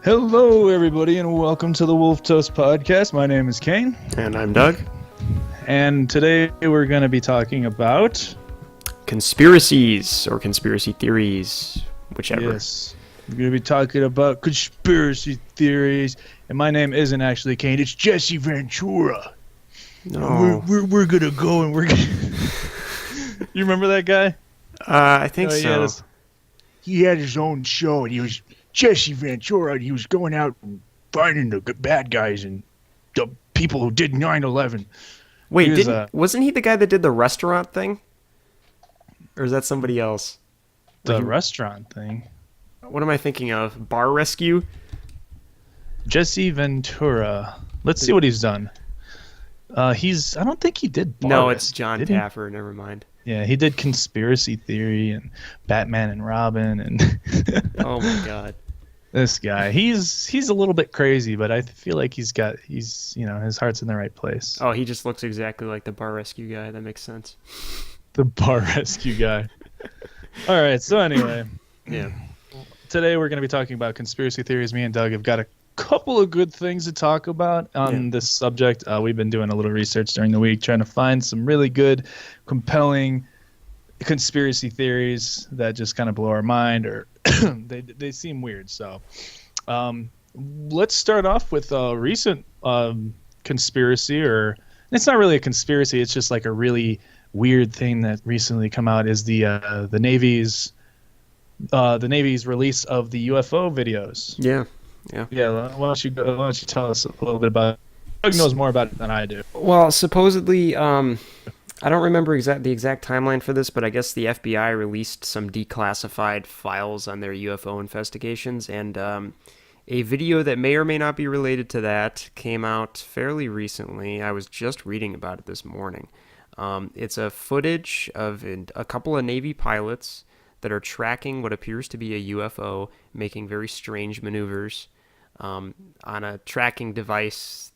Hello, everybody, and welcome to the Wolf Toast Podcast. My name is Kane. And I'm Doug. And today we're going to be talking about... conspiracies, or conspiracy theories, whichever. Yes, we're going to be talking about conspiracy theories. And my name isn't actually Kane, it's Jesse Ventura. No. We're going to go and we're going to... You remember that guy? I think so. He had his own show, and he was Jesse Ventura, and he was going out and finding the bad guys and the people who did 9/11. Wait, wasn't he the guy that did the restaurant thing? Or is that somebody else? The restaurant thing? What am I thinking of? Bar Rescue? Jesse Ventura. Let's see what he's done. I don't think he did Bar No, Rescue, it's John did he? Taffer. Never mind. Yeah, he did Conspiracy Theory and Batman and Robin and Oh my god. This guy. He's a little bit crazy, but I feel like his heart's in the right place. Oh, he just looks exactly like the Bar Rescue guy. That makes sense. The Bar Rescue guy. All right, so anyway. Yeah. Today we're going to be talking about conspiracy theories. Me and Doug have got a couple of good things to talk about on this subject. We've been doing a little research during the week, trying to find some really good, compelling conspiracy theories that just kind of blow our mind, or they seem weird. So let's start off with a recent conspiracy, or it's not really a conspiracy. It's just like a really weird thing that recently come out is the Navy's release of the UFO videos. Yeah. Why don't you tell us a little bit about it? Doug knows more about it than I do. Well, supposedly, I don't remember the exact timeline for this, but I guess the FBI released some declassified files on their UFO investigations, and a video that may or may not be related to that came out fairly recently. I was just reading about it this morning. It's a footage of a couple of Navy pilots that are tracking what appears to be a UFO, making very strange maneuvers on a tracking device.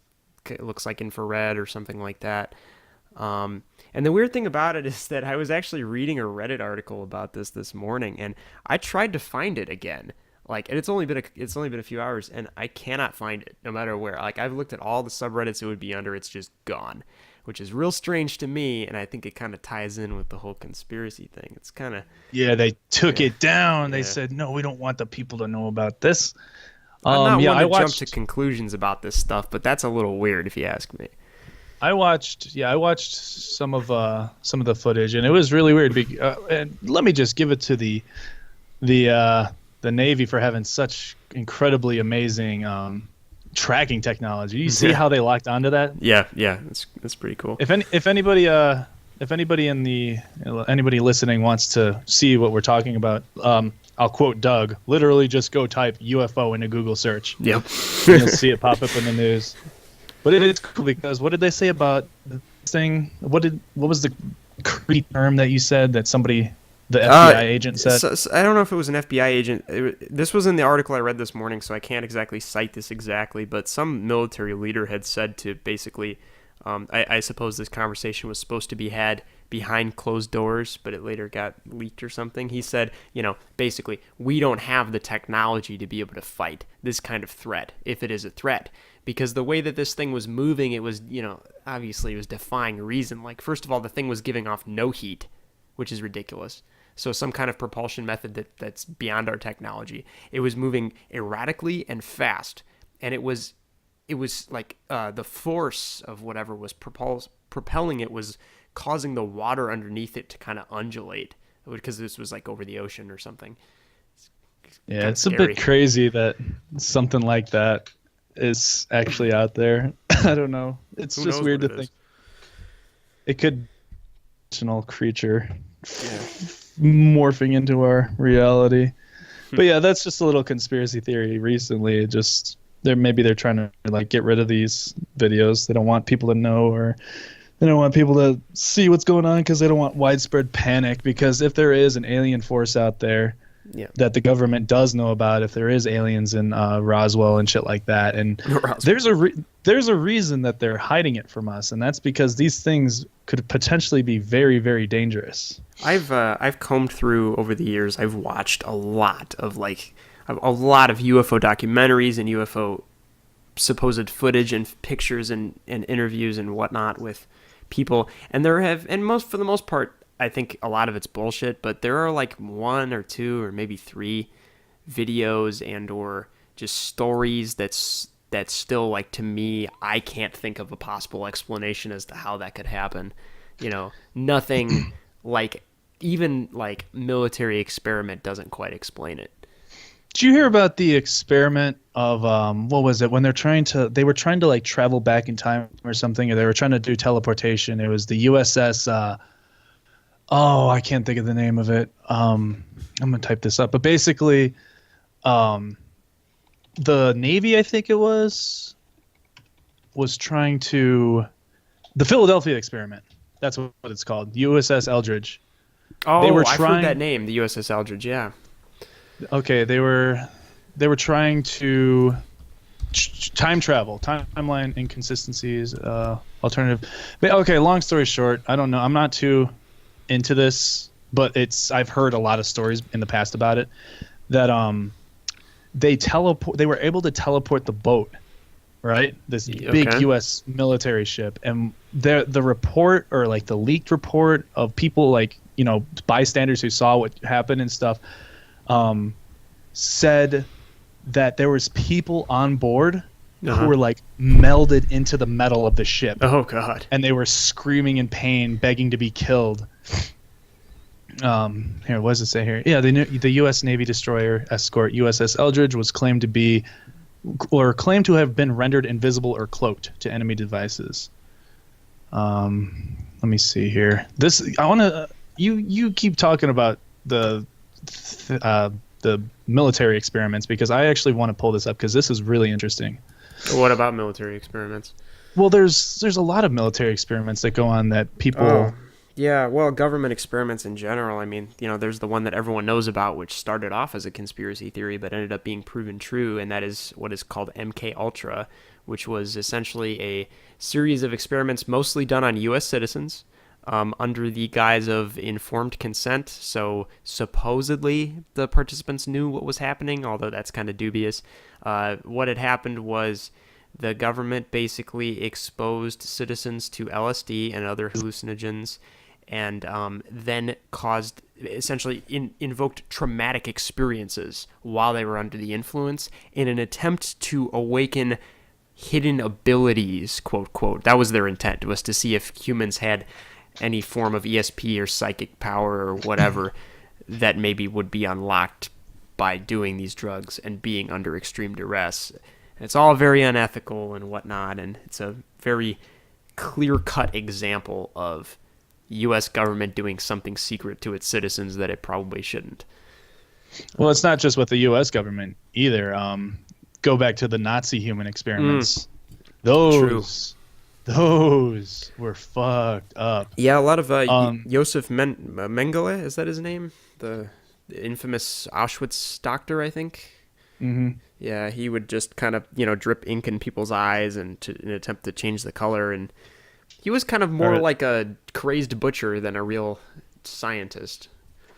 It looks like infrared or something like that. And the weird thing about it is that I was actually reading a Reddit article about this morning, and I tried to find it again. And it's only been a few hours, and I cannot find it, no matter where. I've looked at all the subreddits it would be under; it's just gone, which is real strange to me. And I think it kind of ties in with the whole conspiracy thing. It's kind of they took it down. They said, no, we don't want the people to know about this. I'm not one to jump to conclusions about this stuff, but that's a little weird if you ask me. I watched some of the footage, and it was really weird. And let me just give it to the Navy for having such incredibly amazing tracking technology. You see how they locked onto that? Yeah, that's pretty cool. If anybody listening wants to see what we're talking about, I'll quote Doug. Literally, just go type UFO into Google search. Yep, you'll see it pop up in the news. But it is cool because what did they say about the thing? What was the creepy term that you said that the FBI agent said? So I don't know if it was an FBI agent. This was in the article I read this morning, so I can't exactly cite this exactly. But some military leader had said to basically, I suppose this conversation was supposed to be had behind closed doors, but it later got leaked or something. He said, basically, we don't have the technology to be able to fight this kind of threat, if it is a threat. Because the way that this thing was moving, it was, obviously it was defying reason. First of all, the thing was giving off no heat, which is ridiculous. So some kind of propulsion method that's beyond our technology. It was moving erratically and fast. And it was like the force of whatever was propelling it was causing the water underneath it to kind of undulate, because this was over the ocean or something. It's a bit crazy that something like that is actually out there. I don't know. It's just weird to think it could be a fictional creature morphing into our reality. But that's just a little conspiracy theory recently. They're trying to get rid of these videos. They don't want people to know, or they don't want people to see what's going on, because they don't want widespread panic. Because if there is an alien force out there that the government does know about, if there is aliens in Roswell and shit like that, and there's a reason that they're hiding it from us, and that's because these things could potentially be very, very dangerous. I've combed through over the years. I've watched a lot of a lot of UFO documentaries and UFO supposed footage and pictures and interviews and whatnot with people. And for the most part, I think a lot of it's bullshit, but there are like one or two or maybe three videos and or just stories that still, like, to me, I can't think of a possible explanation as to how that could happen. Nothing like, even like military experiment doesn't quite explain it. Did you hear about the experiment of what was it, when they were trying to like travel back in time or something, or they were trying to do teleportation? It was the USS I can't think of the name of it. I'm gonna type this up, but basically the Navy, I think it was trying to, the Philadelphia experiment. That's what it's called. USS Eldridge. Oh, I've heard that name, the USS Eldridge, yeah. Okay, they were trying to time travel, timeline inconsistencies, alternative. But okay, long story short, I don't know. I'm not too into this, but I've heard a lot of stories in the past about it that they were able to teleport the boat, right? This big U.S. military ship, and the report, or like the leaked report of people, like, bystanders who saw what happened and stuff, said that there was people on board who were like melded into the metal of the ship. Oh God! And they were screaming in pain, begging to be killed. Here, what does it say here? Yeah, the U.S. Navy destroyer escort USS Eldridge was claimed to have been rendered invisible or cloaked to enemy devices. Let me see here. I want to. You keep talking about the military experiments, because I actually want to pull this up because this is really interesting. What about military experiments? Well, there's a lot of military experiments that go on that people. Oh, yeah, well, government experiments in general. I mean, there's the one that everyone knows about, which started off as a conspiracy theory but ended up being proven true, and that is what is called MK Ultra, which was essentially a series of experiments mostly done on U.S. citizens, under the guise of informed consent. So supposedly the participants knew what was happening, although that's kind of dubious. What had happened was the government basically exposed citizens to LSD and other hallucinogens, and then essentially invoked traumatic experiences while they were under the influence in an attempt to awaken hidden abilities, quote, quote. That was their intent, was to see if humans had any form of ESP or psychic power or whatever that maybe would be unlocked by doing these drugs and being under extreme duress. And it's all very unethical and whatnot, and it's a very clear-cut example of U.S. government doing something secret to its citizens that it probably shouldn't. Well, it's not just with the U.S. government either. Go back to the Nazi human experiments. Those were fucked up. Yeah, a lot of Josef Mengele, is that his name? The infamous Auschwitz doctor, I think. Mm-hmm. Yeah, he would just kind of, drip ink in people's eyes in an attempt to change the color, and he was kind of more like a crazed butcher than a real scientist.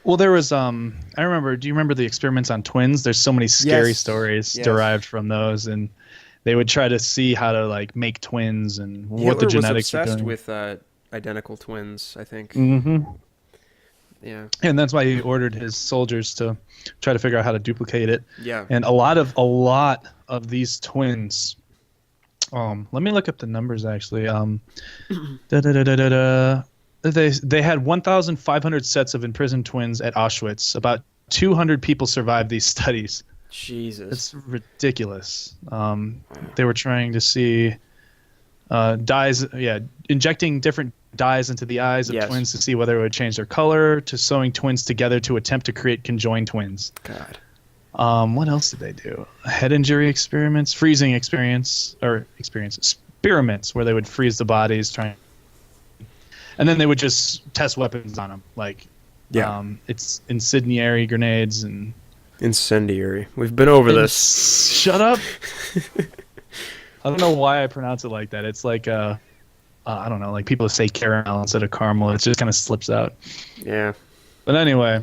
Well, there was I remember. Do you remember the experiments on twins? There's so many scary stories derived from those, and they would try to see how to like make twins and what the genetics were doing. Hitler was obsessed with identical twins, I think. Mm-hmm. Yeah. And that's why he ordered his soldiers to try to figure out how to duplicate it. Yeah. And a lot of these twins. Let me look up the numbers actually. They had 1,500 sets of imprisoned twins at Auschwitz. About 200 people survived these studies. Jesus. It's ridiculous. They were trying to see dyes, injecting different dyes into the eyes of twins to see whether it would change their color, to sewing twins together to attempt to create conjoined twins. God. What else did they do? Head injury experiments, freezing experiments, experiments where they would freeze the bodies, and then they would just test weapons on them, like it's incendiary grenades and incendiary. We've been over this. Shut up. I don't know why I pronounce it like that. It's like I don't know, like people say caramel instead of caramel. It just kind of slips out. Yeah. But anyway,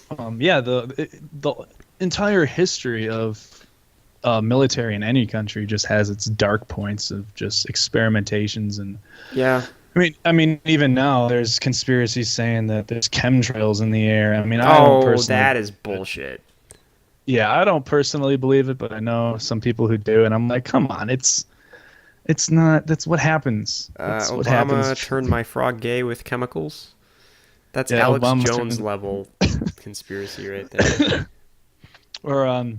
the entire history of military in any country just has its dark points of just experimentations and Yeah. I mean, even now there's conspiracies saying that there's chemtrails in the air. I mean, I don't Oh, personally. that is bullshit. Yeah, I don't personally believe it, but I know some people who do, and I'm like, come on, it's not. That's what happens. That's what Obama happens. turned my frog gay with chemicals. That's Yeah, Alex Obama Jones turned, level conspiracy right there. or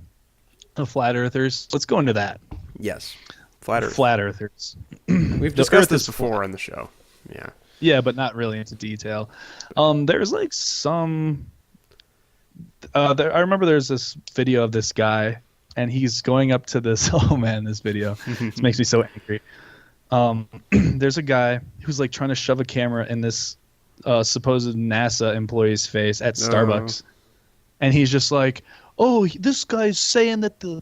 the flat earthers. Let's go into that. Yes. Flat Earth. Flat earthers. We've The discussed Earth this is before flat. on the show. Yeah. Yeah, but not really into detail. There's like some. I remember there's this video of this guy, and he's going up to this. Oh man, this video. This makes me so angry. There's a guy who's like trying to shove a camera in this supposed NASA employee's face at Starbucks, and he's just like, "Oh, this guy's saying that the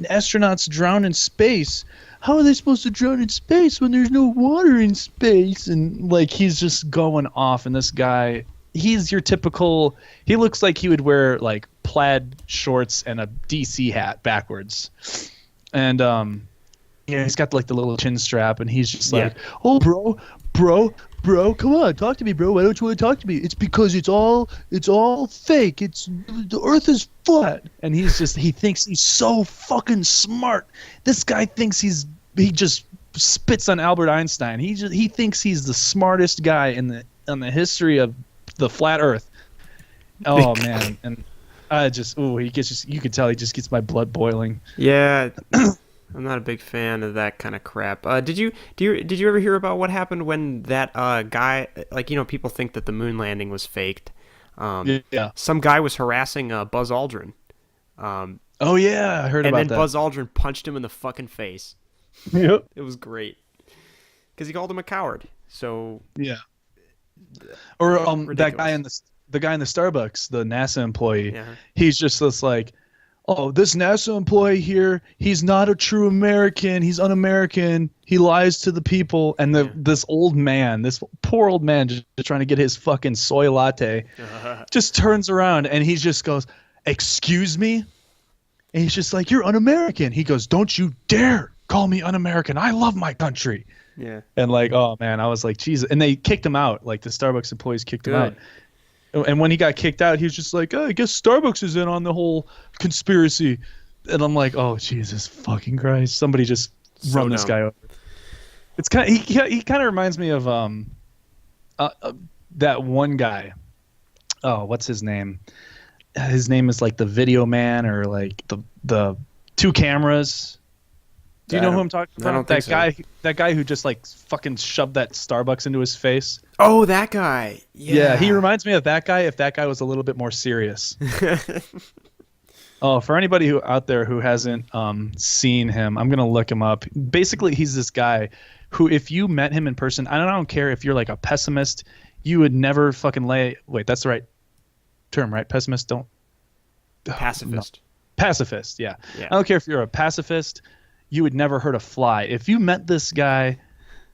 astronauts drown in space. How are they supposed to drown in space when there's no water in space?" And like he's just going off, and this guy. He's your typical. He looks like he would wear like plaid shorts and a DC hat backwards, and yeah, he's got like the little chin strap, and he's just like, "Oh, bro, come on, talk to me, bro. Why don't you want to talk to me? It's because it's all fake. The Earth is flat." And he thinks he's so fucking smart. This guy thinks he just spits on Albert Einstein. He thinks he's the smartest guy in the history of the flat Earth. Oh man, and you could tell he just gets my blood boiling. Yeah. I'm not a big fan of that kind of crap. Did you ever hear about what happened when that guy, like, people think that the moon landing was faked. Yeah. Some guy was harassing Buzz Aldrin. Oh yeah, I heard about that. And then Buzz Aldrin punched him in the fucking face. Yep. It was great. Because he called him a coward. So yeah. Or ridiculous. that guy the guy in the Starbucks, the NASA employee. Yeah. He's just this like, "Oh, this NASA employee here, he's not a true American. He's un-American. He lies to the people." And this poor old man, just trying to get his fucking soy latte, just turns around and he just goes, "Excuse me?" And he's just like, "You're un-American." He goes, "Don't you dare call me un-American. I love my country." Yeah. And like, oh man, I was like, Jesus. And they kicked him out. Like the Starbucks employees kicked him out. And when he got kicked out, he was just like, "Oh, I guess Starbucks is in on the whole conspiracy." And I'm like, oh, Jesus fucking Christ. Somebody just run this guy over. It's kind of, he kind of reminds me of that one guy. Oh, what's his name? His name is like the Video Man, or like the two cameras. Do you know who I'm talking about? I don't think so. That guy who just like fucking shoved that Starbucks into his face. Oh, that guy. Yeah, he reminds me of that guy if that guy was a little bit more serious. Oh, for anybody out there who hasn't seen him, I'm gonna look him up. Basically, he's this guy who, if you met him in person, I don't care if you're like a pessimist, you would never fucking wait, that's the right term, right? Pessimist, don't. Pacifist. No. Pacifist, yeah. I don't care if you're a pacifist. You would never hurt a fly. If you met this guy,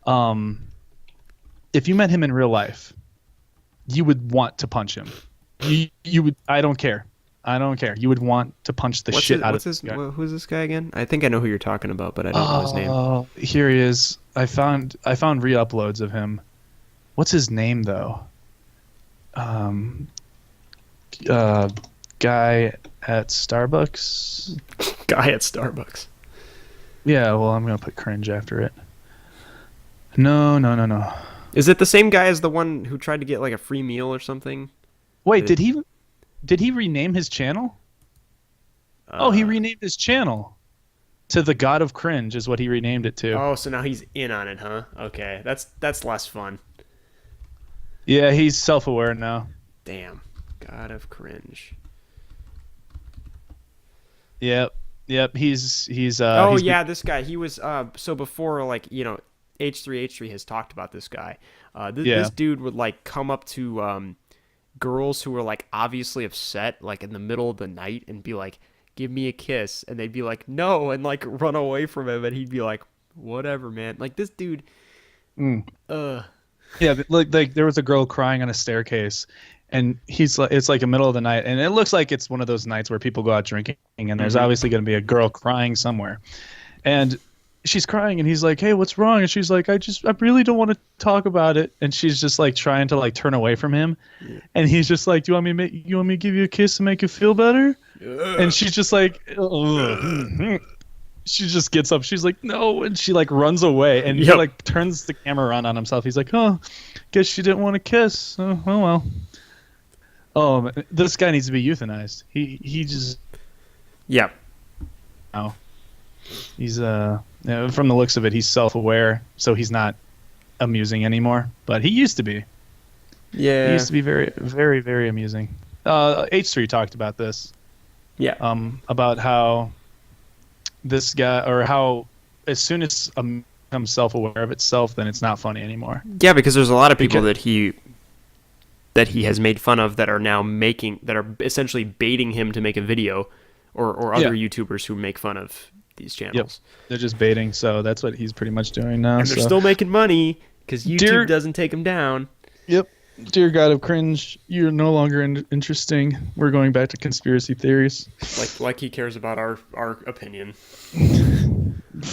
if you met him in real life, you would want to punch him. You would. I don't care. You would want to punch the shit out of this guy. Who's this guy again? I think I know who you're talking about, but I don't know his name. Oh, here he is. I found re-uploads of him. What's his name though? Guy at Starbucks. Guy at Starbucks. Yeah, well, I'm gonna put cringe after it. No. Is it the same guy as the one who tried to get like a free meal or something? Wait, did he rename his channel? He renamed his channel to the God of Cringe, is what he renamed it to. Oh, so now he's in on it, huh? Okay, that's less fun. Yeah, he's self-aware now. Damn, God of Cringe. Yep. He's this guy. He was so before, like, H3H3 has talked about this guy. This dude would like come up to girls who were like obviously upset, like in the middle of the night, and be like, "Give me a kiss," and they'd be like, "No," and like run away from him, and he'd be like, "Whatever, man." Like this dude. Yeah, like there was a girl crying on a staircase, and he's like, it's like a middle of the night, and it looks like it's one of those nights where people go out drinking, and there's obviously going to be a girl crying somewhere, and she's crying, and he's like, "Hey, what's wrong?" And she's like, I really don't want to talk about it," and she's just like trying to like turn away from him, and he's just like, you want me to give you a kiss to make you feel better? And she's just like, ugh. She just gets up. She's like, no, and she like runs away, and he like turns the camera on himself. He's like, oh, guess she didn't want to kiss. Oh well. Oh, this guy needs to be euthanized. He just. Oh. He's from the looks of it, he's self-aware, so he's not amusing anymore. But he used to be. Yeah. He used to be very, very, very amusing. H3 talked about this. Yeah. About how this guy, or how as soon as becomes self-aware of itself, then it's not funny anymore. Yeah, because there's a lot of people that he has made fun of that are now that are essentially baiting him to make a video, or other YouTubers who make fun of these channels. Yep. They're just baiting, so that's what he's pretty much doing now. And they're still making money because YouTube doesn't take him down. Yep. Dear God of cringe, you're no longer interesting. We're going back to conspiracy theories. Like he cares about our opinion.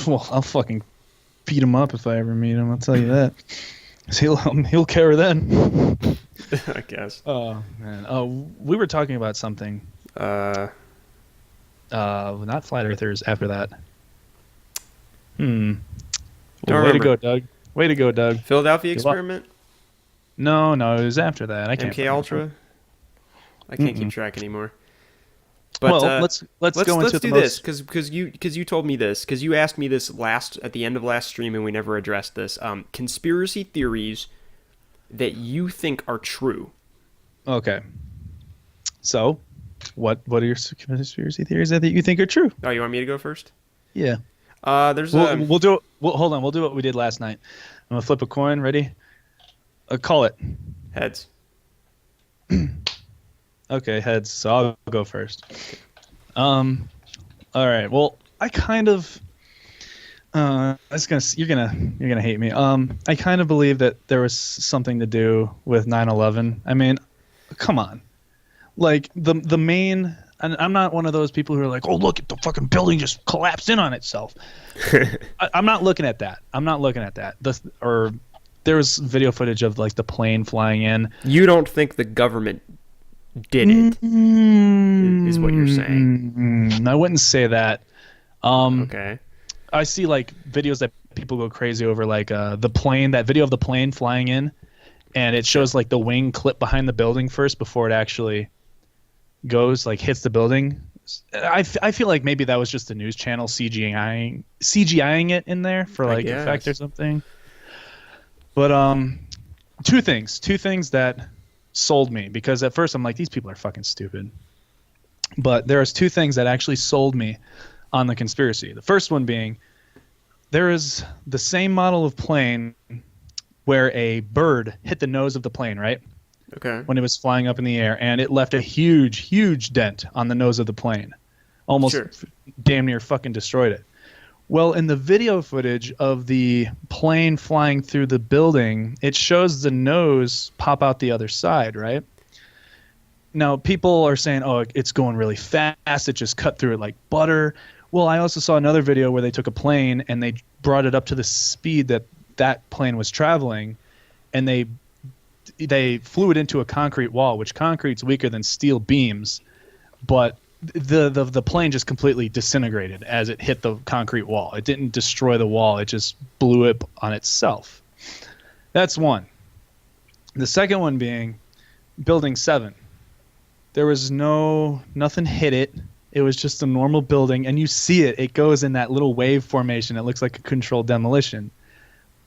Well, I'll fucking beat him up if I ever meet him. I'll tell you that. He'll care then. I guess. Oh man. Oh, we were talking about something. Not flat earthers. After that. Well, way to go, Doug. Way to go, Doug. Philadelphia experiment. No, it was after that. I can't. MK Ultra. I can't keep track anymore. But let's go into this because you told me this, because you asked me this at the end of last stream, and we never addressed this. Conspiracy theories that you think are true. Okay. So, what are your conspiracy theories that you think are true? Oh, you want me to go first? Yeah. We'll do it. Hold on. We'll do what we did last night. I'm gonna flip a coin. Ready? Call it. Heads. Okay, heads. So I'll go first. All right. Well, I kind of. You're gonna hate me. I kind of believe that there was something to do with 9/11. I mean, come on. Like the main. And I'm not one of those people who are like, oh, look, the fucking building just collapsed in on itself. I'm not looking at that. There was video footage of like the plane flying in. You don't think the government did it, is what you're saying? I wouldn't say that. Okay. I see like videos that people go crazy over, like that video of the plane flying in, and it shows like the wing clip behind the building first before it actually hits the building. I feel like maybe that was just a news channel CGIing it in there for like effect or something. But two things that sold me, because at first I'm like, these people are fucking stupid. But there's two things that actually sold me on the conspiracy. The first one being, there is the same model of plane where a bird hit the nose of the plane, right? Okay. When it was flying up in the air, and it left a huge dent on the nose of the plane. Almost damn near fucking destroyed it. Well, in the video footage of the plane flying through the building, it shows the nose pop out the other side, right? Now, people are saying, oh, it's going really fast. It just cut through it like butter. Well, I also saw another video where they took a plane and they brought it up to the speed that plane was traveling, and they flew it into a concrete wall, which concrete's weaker than steel beams, but the plane just completely disintegrated as it hit the concrete wall. It didn't destroy the wall. It just blew it on itself. That's one. The second one being Building 7. There was nothing hit it. It was just a normal building, and you see it. It goes in that little wave formation. It looks like a controlled demolition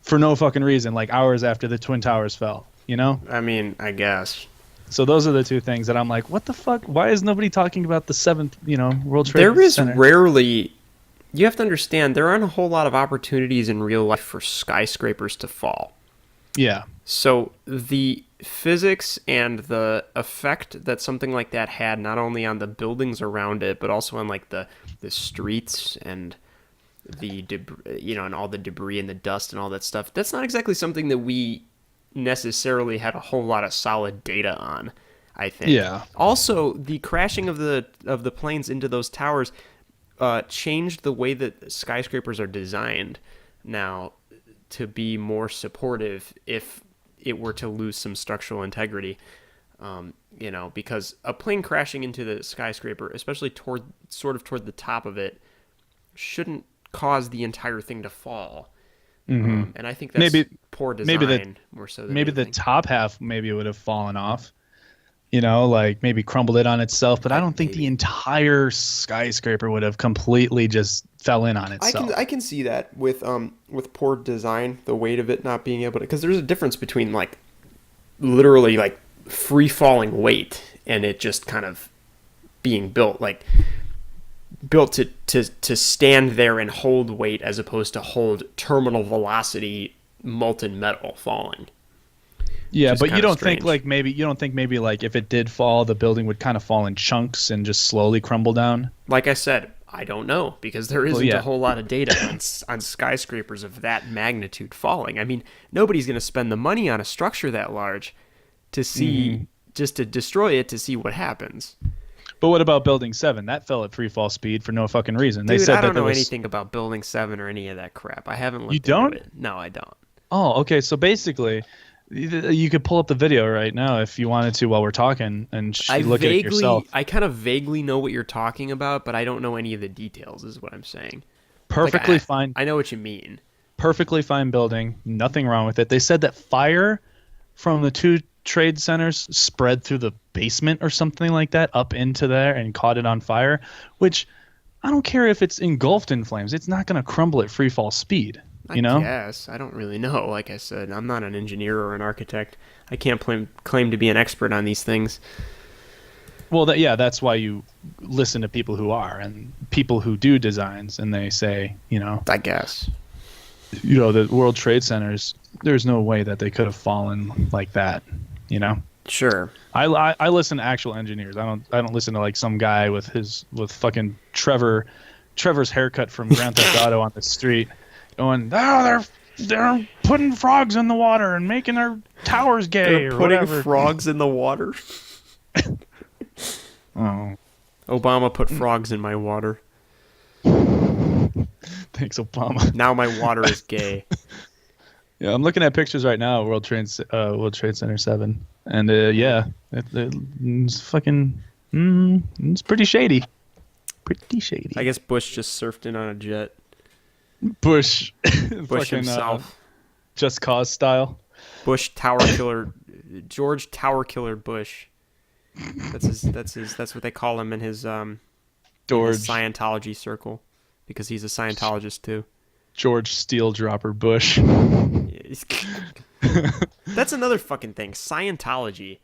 for no fucking reason, like hours after the Twin Towers fell, you know? I mean, I guess. So those are the two things that I'm like, what the fuck? Why is nobody talking about the 7th, World Trade Center? There is rarely... You have to understand, there aren't a whole lot of opportunities in real life for skyscrapers to fall. Yeah. So the physics and the effect that something like that had, not only on the buildings around it, but also on like the streets and the debris, and all the debris and the dust and all that stuff, that's not exactly something that we necessarily had a whole lot of solid data on. I think. Yeah. Also, the crashing of the planes into those towers changed the way that skyscrapers are designed now to be more supportive if it were to lose some structural integrity. Because a plane crashing into the skyscraper, especially toward the top of it, shouldn't cause the entire thing to fall. And I think that's poor design more so than anything. The top half would have fallen off. Like maybe crumbled it on itself, but I don't think the entire skyscraper would have completely just fell in on itself. I can see that with poor design, the weight of it not being able to, because there's a difference between like literally like free falling weight and it just kind of being built to stand there and hold weight as opposed to hold terminal velocity molten metal falling. Yeah, but you don't think maybe like if it did fall, the building would kind of fall in chunks and just slowly crumble down? Like I said, I don't know, because there isn't a whole lot of data on skyscrapers of that magnitude falling. I mean, nobody's going to spend the money on a structure that large to see, just to destroy it to see what happens. But what about Building 7? That fell at free fall speed for no fucking reason. Dude, I don't know anything about Building 7 or any of that crap. I haven't looked into it. No, I don't. Oh, okay. So basically, you could pull up the video right now if you wanted to while we're talking and look at it yourself. I kind of vaguely know what you're talking about, but I don't know any of the details, is what I'm saying. Perfectly fine. I know what you mean. Perfectly fine building. Nothing wrong with it. They said that fire from the two trade centers spread through the basement or something like that up into there and caught it on fire, which I don't care if it's engulfed in flames. It's not going to crumble at free fall speed. Yes, I don't really know. Like I said, I'm not an engineer or an architect. I can't claim to be an expert on these things. Well, that's why you listen to people who are and people who do designs, and they say, I guess. The World Trade Centers, there's no way that they could have fallen like that, Sure. I listen to actual engineers. I don't listen to like some guy with fucking Trevor's haircut from Grand Theft Auto on the street going, they're putting frogs in the water and making their towers gay. They're putting frogs in the water. Oh. Obama put frogs in my water. Thanks, Obama. Now my water is gay. Yeah, I'm looking at pictures right now of World Trade Center 7, and it's fucking it's pretty shady. Pretty shady. I guess Bush just surfed in on a jet. Bush fucking, himself. Just Cause style. Bush Tower Killer, George Tower Killer Bush. That's what they call him in his Scientology circle, because he's a Scientologist too. George Steel Dropper Bush. That's another fucking thing. Scientology.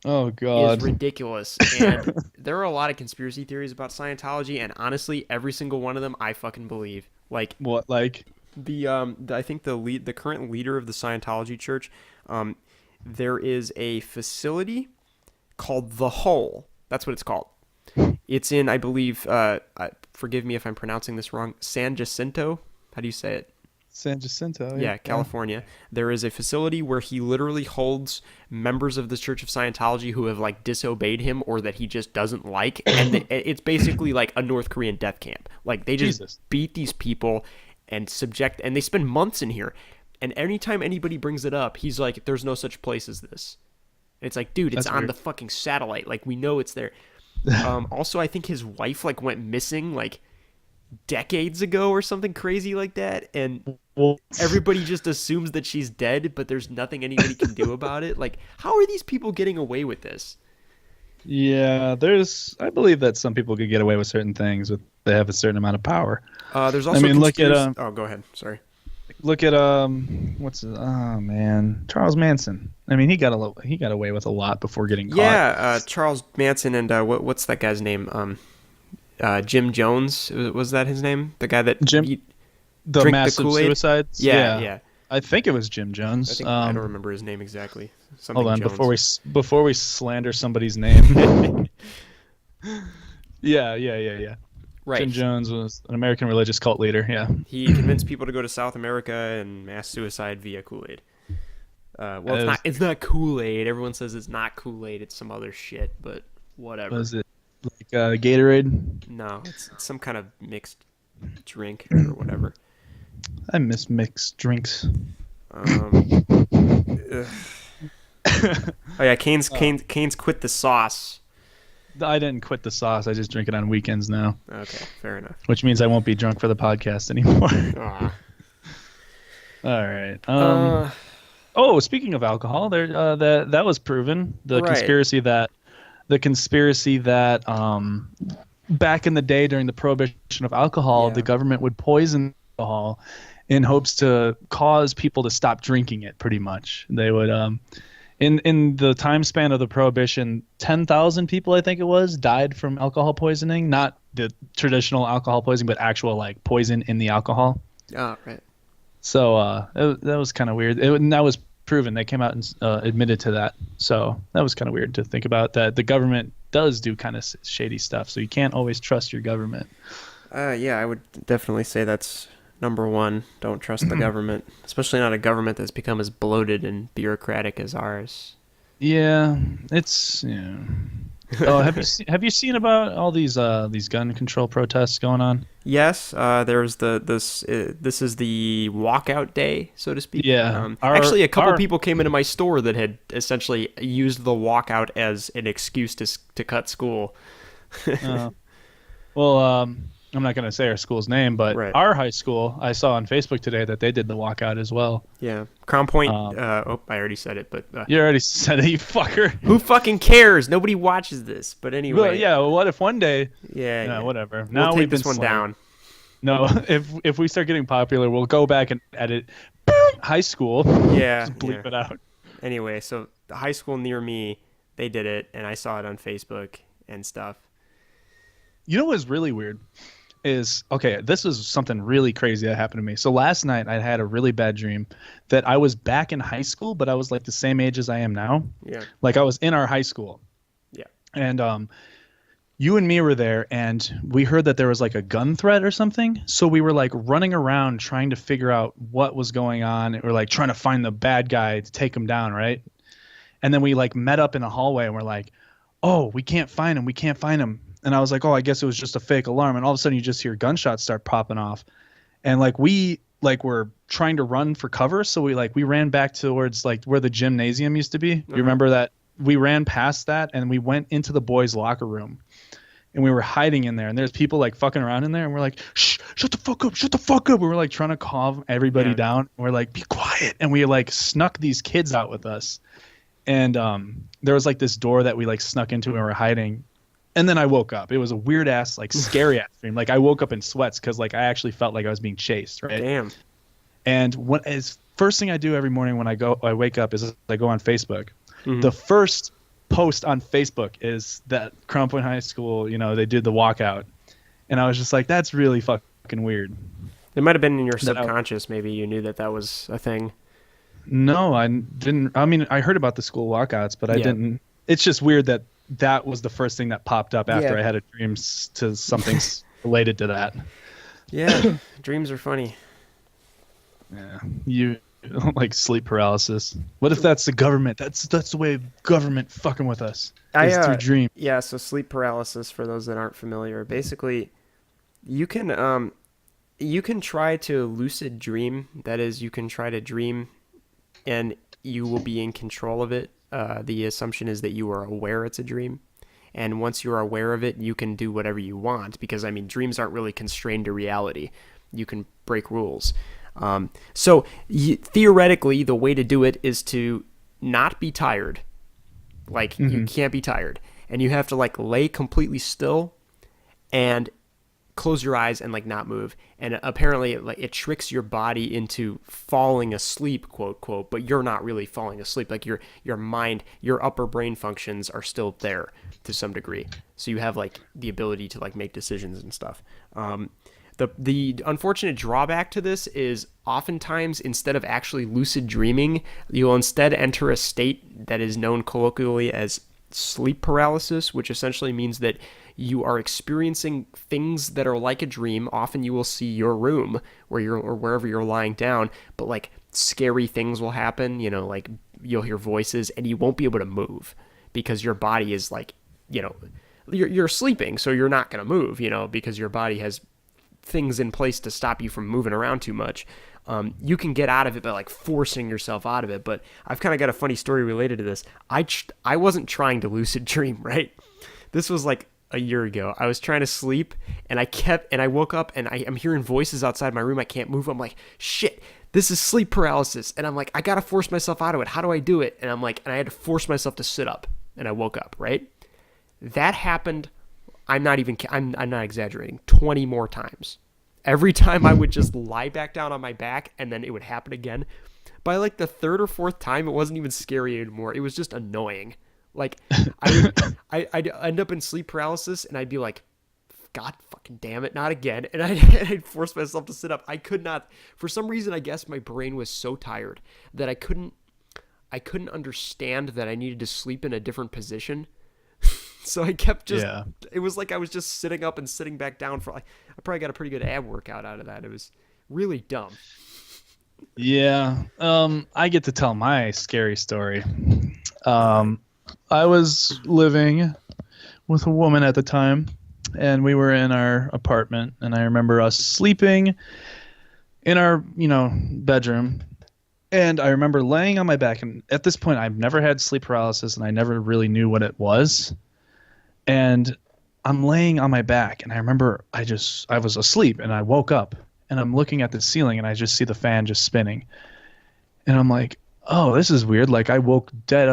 Oh God. Is ridiculous. And there are a lot of conspiracy theories about Scientology, and honestly, every single one of them I fucking believe. Like what? Like I think the current leader of the Scientology church, there is a facility called The Hole. That's what it's called. It's in, I believe, forgive me if I'm pronouncing this wrong, San Jacinto. How do you say it? San Jacinto. Yeah, California. There is a facility where he literally holds members of the Church of Scientology who have like disobeyed him or that he just doesn't like, and it's basically like a North Korean death camp. Like they just beat these people and they spend months in here. And anytime anybody brings it up, he's like, "There's no such place as this." And it's like, dude, it's on the fucking satellite. Like we know it's there. Also, I think his wife like went missing like decades ago or something crazy like that, and everybody just assumes that she's dead, but there's nothing anybody can do about it. Like, how are these people getting away with this? Yeah, I believe that some people could get away with certain things if they have a certain amount of power. There's also look at oh, go ahead. Sorry. Look at Charles Manson. I mean, he got away with a lot before getting caught. Yeah, Charles Manson and what's that guy's name? Jim Jones, was that his name? The guy that the massive suicides. Yeah. I think it was Jim Jones. I don't remember his name exactly. Hold on, Jones. before we slander somebody's name. Yeah. Right. Jim Jones was an American religious cult leader. Yeah. He convinced people to go to South America and mass suicide via Kool-Aid. Well, it's not Kool-Aid. Everyone says it's not Kool-Aid. It's some other shit, but whatever. Was it like Gatorade? No, it's some kind of mixed drink or whatever. I miss mixed drinks. Oh yeah, Kane's quit the sauce. I didn't quit the sauce. I just drink it on weekends now. Okay, fair enough. Which means I won't be drunk for the podcast anymore. All right. Oh, speaking of alcohol, there that was proven. The conspiracy that back in the day during the prohibition of alcohol, the government would poison alcohol in hopes to cause people to stop drinking it. Pretty much, they would. In the time span of the prohibition, 10,000 people, I think it was, died from alcohol poisoning. Not the traditional alcohol poisoning, but actual like poison in the alcohol. Oh, right. So that was kind of weird. That was proven. They came out and admitted to that. So that was kind of weird to think about, that the government does do kind of shady stuff. So you can't always trust your government. Yeah, I would definitely say that's number one. Don't trust the government, especially not a government that's become as bloated and bureaucratic as ours. Yeah, it's Oh, have you seen about all these gun control protests going on? Yes, there's this is the walkout day, so to speak. Yeah. Actually, a couple people came into my store that had essentially used the walkout as an excuse to cut school. Well, I'm not going to say our school's name, but Right. our high school, I saw on Facebook today that they did the walkout as well. Yeah, Crown Point. I already said it, but You already said it, you fucker. who fucking cares? Nobody watches this. But anyway. Well, yeah. Well, what if one day? Yeah. Whatever. We'll Now take we've this been one down. No, if we start getting popular, we'll go back and edit high school. Yeah. Just bleep it out. Anyway, so the high school near me, they did it, and I saw it on Facebook and stuff. You know what's really weird is, okay, this was something really crazy that happened to me. So last night I had a really bad dream that I was back in high school, but I was like the same age as I am now. Yeah. Like I was in our high school. Yeah. And you and me were there, and we heard that there was like a gun threat or something. So we were like running around trying to figure out what was going on. We're like trying to find the bad guy to take him down, right? And then we like met up in a hallway and we're like, oh, we can't find him. We can't find him. And I was like, oh, I guess it was just a fake alarm. And all of a sudden you just hear gunshots start popping off. And like we were trying to run for cover. So we ran back towards like where the gymnasium used to be. You remember that? We ran past that and we went into the boys' locker room. And we were hiding in there. And there's people like fucking around in there. And we're like, shh, shut the fuck up. Shut the fuck up. We were like trying to calm everybody down. And we're like, be quiet. And we like snuck these kids out with us. And there was like this door that we like snuck into and we were hiding. And then I woke up. It was a weird ass, like scary ass dream. Like I woke up in sweats because like I actually felt like I was being chased. Right. Damn. And first thing I do every morning when I wake up is I go on Facebook. Mm-hmm. The first post on Facebook is that Crown Point High School, they did the walkout. And I was just like, that's really fucking weird. It might have been in your subconscious. Maybe you knew that was a thing. No, I didn't. I mean, I heard about the school walkouts, but I didn't. It's just weird that was the first thing that popped up after I had a dream to something related to that. Yeah, dreams are funny. Yeah, you like sleep paralysis. What if that's the government? That's the way government fucking with us. Through dream. Yeah, so sleep paralysis, for those that aren't familiar, basically, you can try to lucid dream. That is, you can try to dream, and you will be in control of it. The assumption is that you are aware it's a dream. And once you're aware of it, you can do whatever you want because, I mean, dreams aren't really constrained to reality. You can break rules. So theoretically, the way to do it is to not be tired. Like, you can't be tired. And you have to, like, lay completely still and close your eyes and like not move, and apparently it tricks your body into falling asleep, quote quote, but you're not really falling asleep. Like your mind, your upper brain functions are still there to some degree, so you have like the ability to like make decisions and stuff. The unfortunate drawback to this is oftentimes instead of actually lucid dreaming, you'll instead enter a state that is known colloquially as sleep paralysis, which essentially means that you are experiencing things that are like a dream. Often you will see your room or wherever you're lying down, but like scary things will happen, like you'll hear voices, and you won't be able to move because your body is like, you're sleeping, so you're not going to move, because your body has things in place to stop you from moving around too much. You can get out of it by like forcing yourself out of it. But I've kind of got a funny story related to this. I wasn't trying to lucid dream, right? This was like a year ago. I was trying to sleep, and I woke up, and I'm hearing voices outside my room. I can't move. I'm like, shit, this is sleep paralysis. And I'm like, I got to force myself out of it. How do I do it? And and I had to force myself to sit up, and I woke up, right? That happened. I'm not exaggerating. 20 more times. Every time I would just lie back down on my back, and then it would happen again. By like the third or fourth time, it wasn't even scary anymore. It was just annoying. Like I'd end up in sleep paralysis, and I'd be like, God fucking damn it, not again. And I'd force myself to sit up. I could not, for some reason, I guess my brain was so tired that I couldn't understand that I needed to sleep in a different position. So I kept it was like I was just sitting up and sitting back down I probably got a pretty good ab workout out of that. It was really dumb. Yeah. I get to tell my scary story. I was living with a woman at the time, and we were in our apartment, and I remember us sleeping in our, bedroom. And I remember laying on my back, and at this point I've never had sleep paralysis, and I never really knew what it was. And I'm laying on my back, and I remember I was asleep, and I woke up, and I'm looking at the ceiling, and I just see the fan just spinning. And I'm like, oh, this is weird. Like I woke dead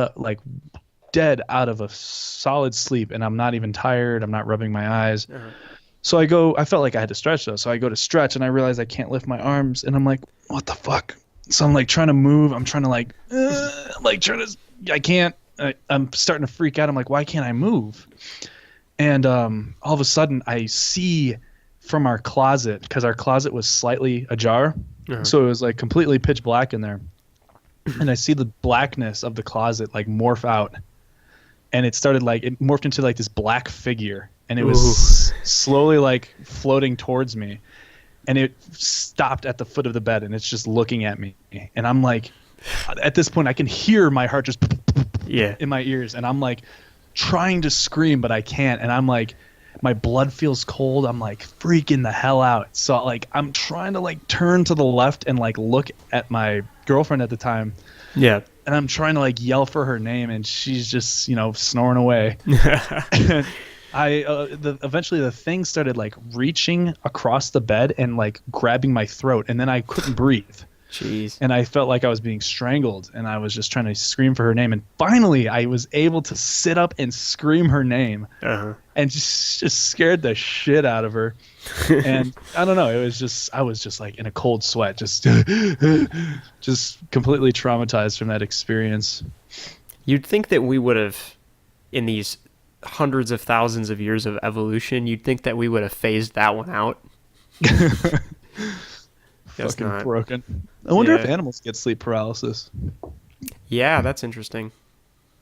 out of a solid sleep, and I'm not even tired. I'm not rubbing my eyes. Uh-huh. So I felt like I had to stretch though. So I go to stretch, and I realize I can't lift my arms, and I'm like, what the fuck? So I'm like trying to move. I'm trying to I can't. I'm starting to freak out. I'm like, why can't I move? And all of a sudden, I see from our closet, because our closet was slightly ajar, so it was like completely pitch black in there. And I see the blackness of the closet like morph out, and it morphed into like this black figure, and it was slowly like floating towards me, and it stopped at the foot of the bed, and it's just looking at me, and I'm like, at this point, I can hear my heart just in my ears, and I'm like trying to scream, but I can't, and I'm like, my blood feels cold. I'm like freaking the hell out. So like I'm trying to like turn to the left and like look at my girlfriend at the time. Yeah. And I'm trying to like yell for her name, and she's just, snoring away. And eventually the thing started like reaching across the bed and like grabbing my throat, and then I couldn't breathe. Jeez. And I felt like I was being strangled, and I was just trying to scream for her name. And finally, I was able to sit up and scream her name, and just scared the shit out of her. And I don't know, I was just like in a cold sweat, just completely traumatized from that experience. You'd think that we would have, in these hundreds of thousands of years of evolution, you'd think that we would have phased that one out. Fucking not. Broken. I wonder if animals get sleep paralysis. Yeah, that's interesting.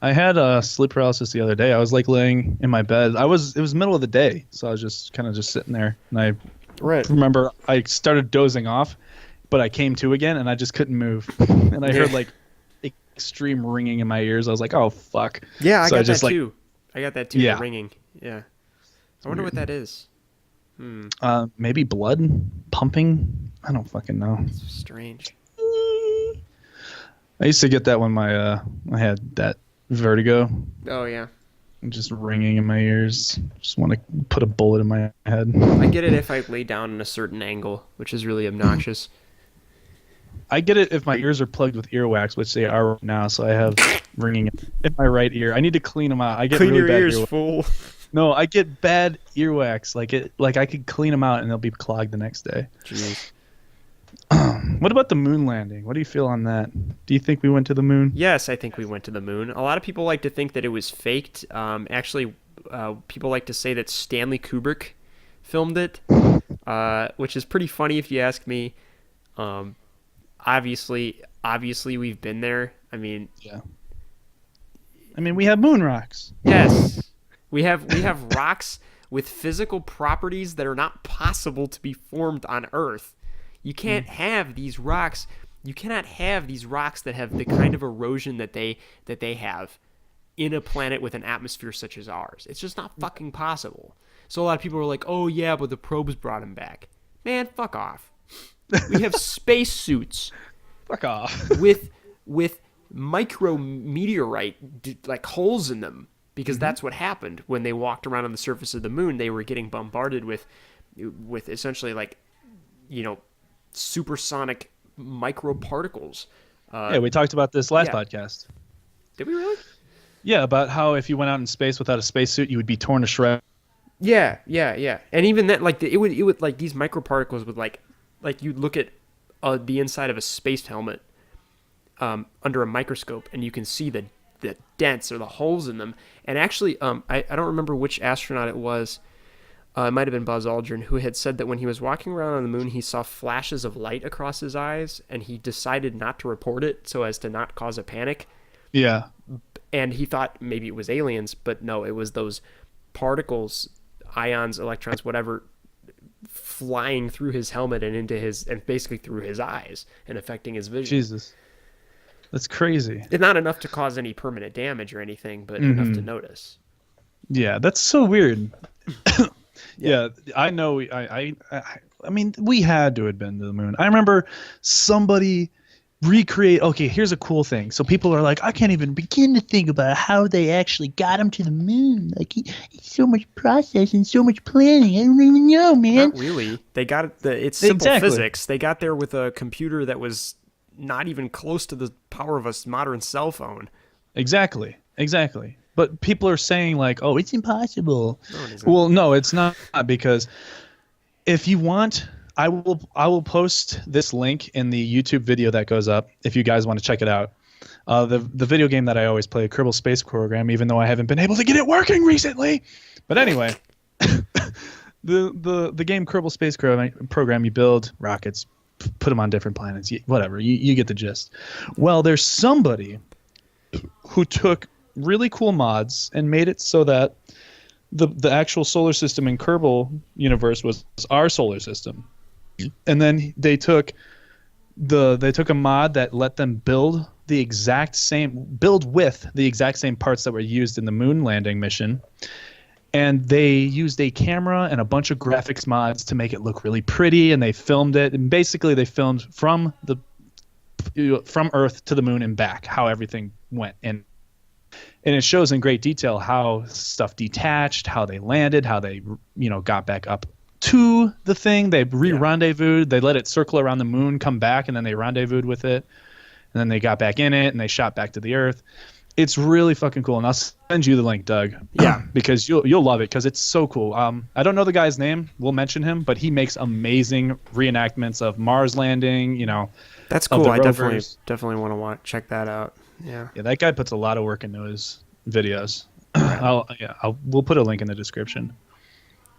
I had sleep paralysis the other day. I was like laying in my bed. It was middle of the day, so I was just kind of just sitting there, and I remember I started dozing off, but I came to again, and I just couldn't move, and I heard like extreme ringing in my ears. I was like, oh fuck. Yeah, I got that too. The ringing. Yeah. I wonder what that is. Maybe blood pumping. I don't fucking know. It's strange. I used to get that when I had that vertigo. Oh yeah. Just ringing in my ears. Just want to put a bullet in my head. I get it if I lay down in a certain angle, which is really obnoxious. I get it if my ears are plugged with earwax, which they are right now. So I have ringing in my right ear. I need to clean them out. I get really bad ears, fool. No, I get bad earwax. Like I could clean them out and they'll be clogged the next day. Jeez. What about the moon landing? What do you feel on that? Do you think we went to the moon? Yes, I think we went to the moon. A lot of people like to think that it was faked. Actually, people like to say that Stanley Kubrick filmed it, which is pretty funny if you ask me. Obviously, we've been there. I mean, we have moon rocks. Yes. We have rocks with physical properties that are not possible to be formed on Earth. You can't have these rocks You cannot have these rocks that have the kind of erosion that they have in a planet with an atmosphere such as ours. It's just not fucking possible. So a lot of people are like, "Oh yeah, but the probes brought him back." Man, fuck off. We have space suits. Fuck off. with micro meteorite like holes in them, because that's what happened when they walked around on the surface of the moon. They were getting bombarded with essentially like, supersonic microparticles. Yeah, we talked about this last podcast. Did we really? Yeah, about how if you went out in space without a spacesuit, you would be torn to shreds. Yeah. And even that, like, it would like these microparticles would like you'd look at the inside of a space helmet under a microscope, and you can see the dents or the holes in them. And actually, I don't remember which astronaut it was. It might have been Buzz Aldrin, who had said that when he was walking around on the moon, he saw flashes of light across his eyes, and he decided not to report it so as to not cause a panic. Yeah. And he thought maybe it was aliens, but no, it was those particles, ions, electrons, whatever, flying through his helmet and basically through his eyes and affecting his vision. Jesus. That's crazy. It's not enough to cause any permanent damage or anything, but enough to notice. Yeah, that's so weird. Yeah, I know. I mean, we had to have been to the moon. I remember somebody recreate. Okay, here's a cool thing. So people are like, I can't even begin to think about how they actually got him to the moon. Like, it's so much process and so much planning. I don't even know, man. Not really. They got it. It's simple physics. They got there with a computer that was not even close to the power of a modern cell phone. Exactly. But people are saying like, oh, it's impossible. No, it isn't. Well, no, it's not, because if you want, I will post this link in the YouTube video that goes up if you guys want to check it out. The video game that I always play, Kerbal Space Program, even though I haven't been able to get it working recently. But anyway, the game Kerbal Space Program, you build rockets, put them on different planets, whatever. You get the gist. Well, there's somebody who took really cool mods and made it so that the actual solar system in Kerbal universe was our solar system. And then they took a mod that let them build with the exact same parts that were used in the moon landing mission. And they used a camera and a bunch of graphics mods to make it look really pretty, and they filmed it. And basically they filmed from Earth to the moon and back, how everything went. And it shows in great detail how stuff detached, how they landed, how they, got back up to the thing. They rendezvoused. They let it circle around the moon, come back, and then they rendezvoused with it. And then they got back in it, and they shot back to the Earth. It's really fucking cool, and I'll send you the link, Doug. Yeah, because you'll love it, because it's so cool. I don't know the guy's name. We'll mention him, but he makes amazing reenactments of Mars landing. That's cool. I definitely want to check that out. Yeah, that guy puts a lot of work into his videos. We'll put a link in the description.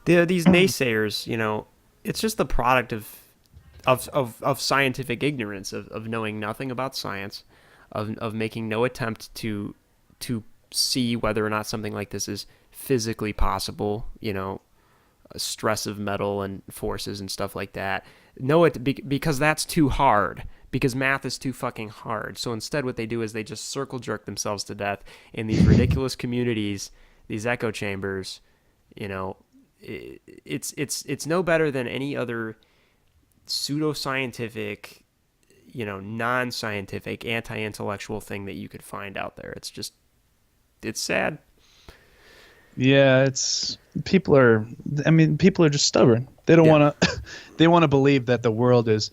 These naysayers, it's just the product of scientific ignorance, of knowing nothing about science, of making no attempt to see whether or not something like this is physically possible, stress of metal and forces and stuff like that. Because that's too hard. Because math is too fucking hard. So instead what they do is they just circle jerk themselves to death in these ridiculous communities, these echo chambers. It's no better than any other pseudoscientific, non-scientific, anti-intellectual thing that you could find out there. It's sad. Yeah, people are just stubborn. They don't want to they want to believe that the world is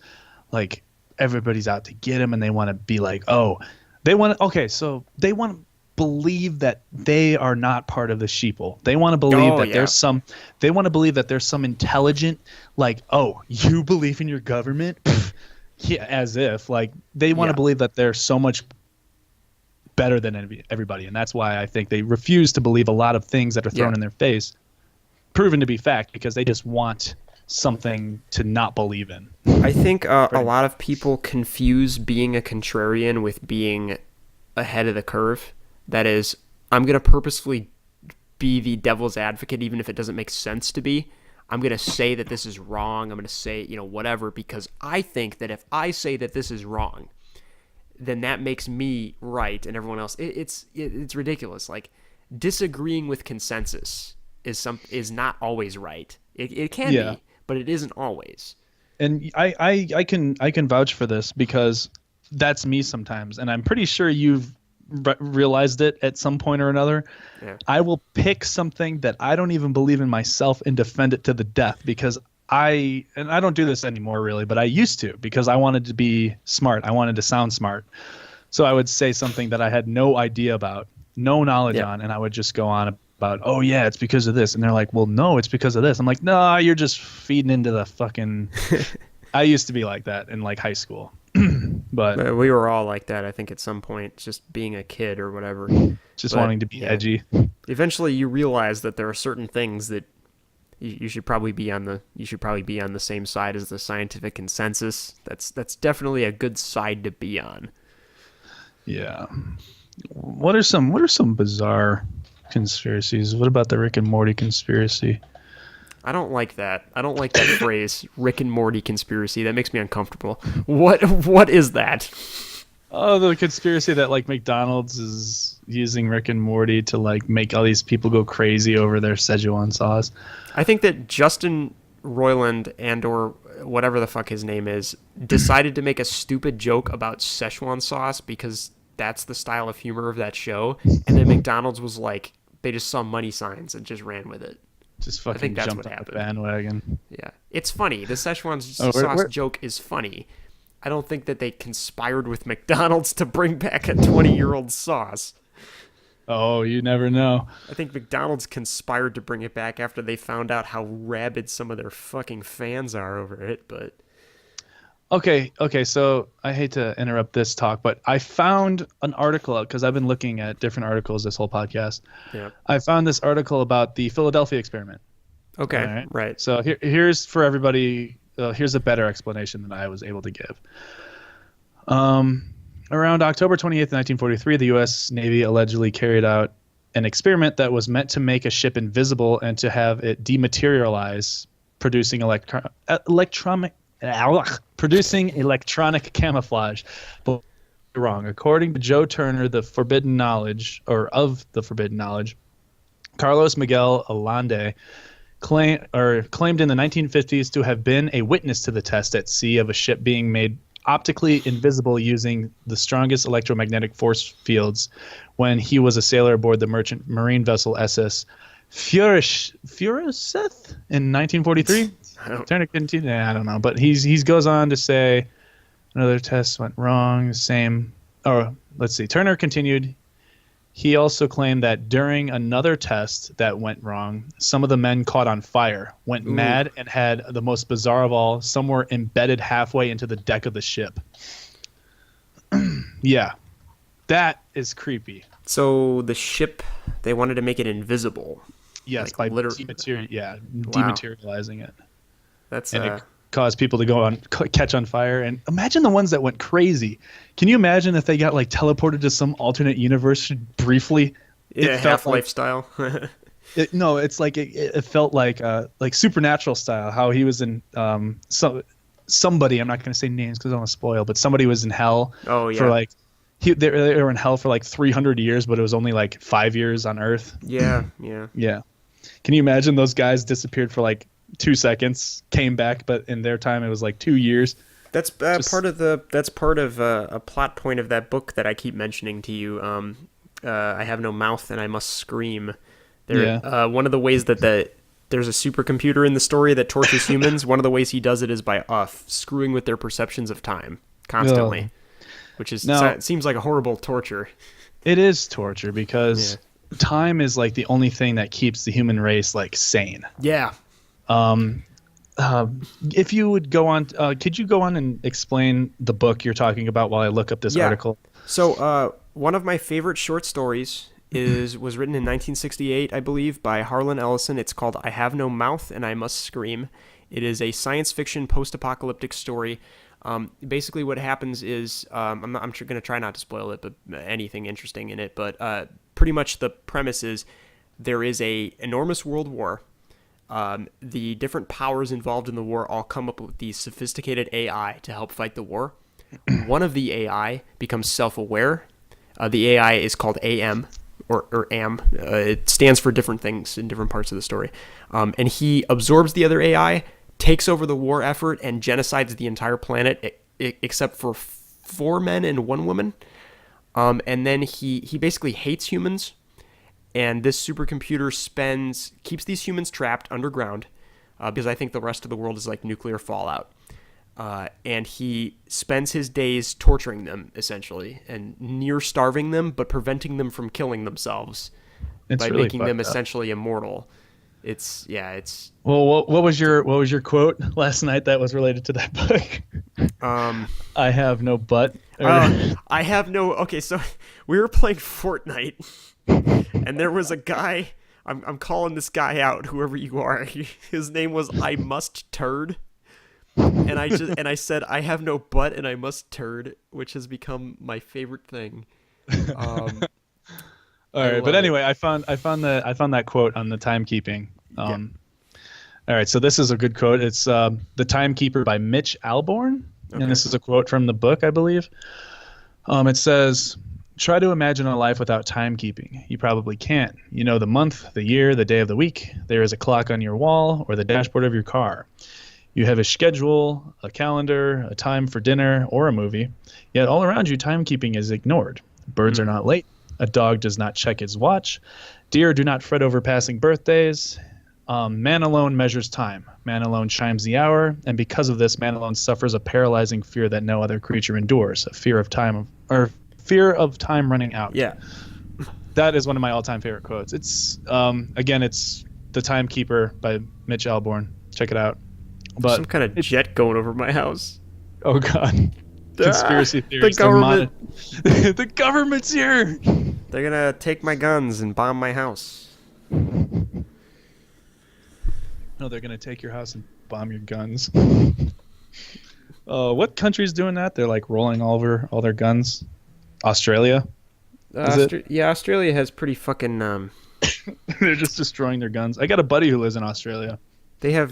like everybody's out to get them, and they want to be like, so they want to believe that they are not part of the sheeple. They want to believe there's some intelligent, like, you believe in your government? Yeah, as if, like, they want to believe that they're so much better than everybody. And that's why I think they refuse to believe a lot of things that are thrown in their face, proven to be fact, because they just want something to not believe in. I think a lot of people confuse being a contrarian with being ahead of the curve. That is, I'm going to purposefully be the devil's advocate even if it doesn't make sense to be. I'm going to say that this is wrong. I'm going to say, whatever, because I think that if I say that this is wrong, then that makes me right and everyone else. It's ridiculous. Like, disagreeing with consensus is not always right. It can be, but it isn't always. And I can vouch for this because that's me sometimes, and I'm pretty sure you've realized it at some point or another. Yeah. I will pick something that I don't even believe in myself and defend it to the death because I don't do this anymore really, but I used to because I wanted to be smart. I wanted to sound smart. So I would say something that I had no idea about, no knowledge on, and I would just go on about, oh yeah, it's because of this. And they're like, well, no, it's because of this. I'm like, no, you're just feeding into the fucking I used to be like that in like high school. But we were all like that, I think, at some point, just being a kid or whatever. Just wanting to be edgy. Eventually you realize that there are certain things that you should probably be on the same side as the scientific consensus. That's definitely a good side to be on. Yeah. What are some bizarre conspiracies? What about the Rick and Morty conspiracy? I don't like that. I don't like that phrase, Rick and Morty conspiracy. That makes me uncomfortable. What is that? Oh, the conspiracy that like McDonald's is using Rick and Morty to like make all these people go crazy over their Szechuan sauce. I think that Justin Roiland or whatever the fuck his name is decided to make a stupid joke about Szechuan sauce because that's the style of humor of that show, and then McDonald's was like, they just saw money signs and just ran with it. Just fucking I think that's jumped on the bandwagon. Yeah, it's funny. The Szechuan sauce joke is funny. I don't think that they conspired with McDonald's to bring back a 20-year-old sauce. Oh, you never know. I think McDonald's conspired to bring it back after they found out how rabid some of their fucking fans are over it, but... Okay, so I hate to interrupt this talk, but I found an article, because I've been looking at different articles this whole podcast. Yeah. I found this article about the Philadelphia experiment. Okay, right. So here's for everybody, here's a better explanation than I was able to give. Around October 28th, 1943, the U.S. Navy allegedly carried out an experiment that was meant to make a ship invisible and to have it dematerialize, producing electronic camouflage. But wrong. According to Joe Turner, of the forbidden knowledge, Carlos Miguel Allende claimed in the 1950s to have been a witness to the test at sea of a ship being made optically invisible using the strongest electromagnetic force fields when he was a sailor aboard the merchant marine vessel SS Furuseth in 1943. Turner continued. I don't know, but he goes on to say another test went wrong. Turner continued. He also claimed that during another test that went wrong, some of the men caught on fire, went mad, and had the most bizarre of all, some were embedded halfway into the deck of the ship. Yeah, that is creepy. So the ship, they wanted to make it invisible. Yes, like by dematerializing it. It caused people to catch on fire. And imagine the ones that went crazy. Can you imagine if they got like teleported to some alternate universe briefly? Yeah, Half-Life style. It's like it felt like Supernatural style. How he was in somebody. I'm not going to say names because I don't want to spoil. But somebody was in hell. Oh yeah. For like they were in hell for like 300 years, but it was only like 5 years on Earth. Yeah. Can you imagine those guys disappeared for like 2 seconds, came back, but in their time it was like 2 years. That's part of a plot point of that book that I keep mentioning to you. I have no mouth and I must scream. One of the ways that there's a supercomputer in the story that tortures humans. One of the ways he does it is by screwing with their perceptions of time constantly, which it seems like a horrible torture. It is torture because time is like the only thing that keeps the human race like sane. Yeah. If you would go on, could you go on and explain the book you're talking about while I look up this article? So, one of my favorite short stories was written in 1968, I believe, by Harlan Ellison. It's called I Have No Mouth and I Must Scream. It is a science fiction post-apocalyptic story. Basically what happens is, I'm going to try not to spoil it, but anything interesting in it, but pretty much the premise is there is a enormous world war. the different powers involved in the war all come up with these sophisticated AI to help fight the war. One of the AI becomes self-aware. The AI is called AM, or AM. It stands for different things in different parts of the story. And he absorbs the other AI, takes over the war effort, and genocides the entire planet except for 4 men and 1 woman. And then he basically hates humans. And this supercomputer keeps these humans trapped underground because I think the rest of the world is like nuclear fallout. And he spends his days torturing them, essentially, and near starving them, but preventing them from killing themselves by really making them essentially immortal. It's Well, what was your quote last night that was related to that book? I have no butt. I have no. Okay, so we were playing Fortnite. And there was a guy, I'm calling this guy out, whoever you are. His name was I Must Turd. And I said, I have no butt and I must turd, which has become my favorite thing. All right, but anyway, I found that quote on the timekeeping. All right, so this is a good quote. It's The Timekeeper by Mitch Albom, and this is a quote from the book, I believe. It says, "Try to imagine a life without timekeeping. You probably can't. You know the month, the year, the day of the week. There is a clock on your wall or the dashboard of your car. You have a schedule, a calendar, a time for dinner or a movie. Yet all around you, timekeeping is ignored. Birds are not late. A dog does not check his watch. Deer do not fret over passing birthdays. Man alone measures time. Man alone chimes the hour. And because of this, man alone suffers a paralyzing fear that no other creature endures, a fear of time running out." Yeah. That is one of my all-time favorite quotes. It's again, it's The Timekeeper by Mitch Albom. Check it out. But some kind of jet going over my house. Oh God. Conspiracy theories. The government. The government's here. They're gonna take my guns and bomb my house. No, they're gonna take your house and bomb your guns. What country's doing that? They're like rolling all over all their guns. Australia. Yeah, Australia has pretty fucking. They're just destroying their guns. I got a buddy who lives in Australia. They have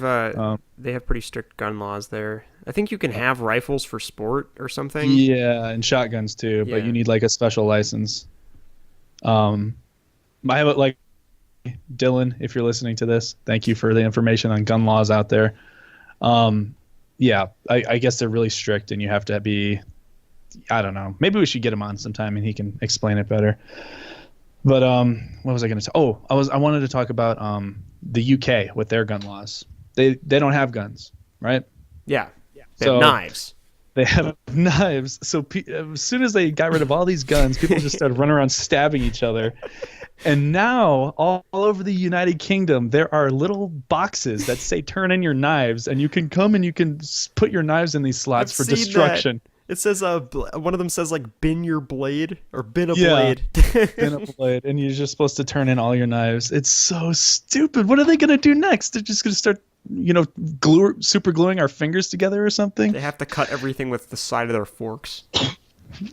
pretty strict gun laws there. I think you can have rifles for sport or something. Yeah, and shotguns too, but you need like a special license. I have like Dylan, if you're listening to this, thank you for the information on gun laws out there. Yeah, I guess they're really strict, and you have to be. I don't know. Maybe we should get him on sometime, and he can explain it better. But what was I going to say? Oh, I wanted to talk about the UK with their gun laws. They don't have guns, right? Yeah. They have knives. They have knives. So as soon as they got rid of all these guns, people just started running around stabbing each other. And now all over the United Kingdom, there are little boxes that say "turn in your knives," and you can come and you can put your knives in these slots for destruction. It says one of them says like "bin your blade" or "bin a blade." Bin a blade, and you're just supposed to turn in all your knives. It's so stupid. What are they gonna do next? They're just gonna start, super gluing our fingers together or something. They have to cut everything with the side of their forks.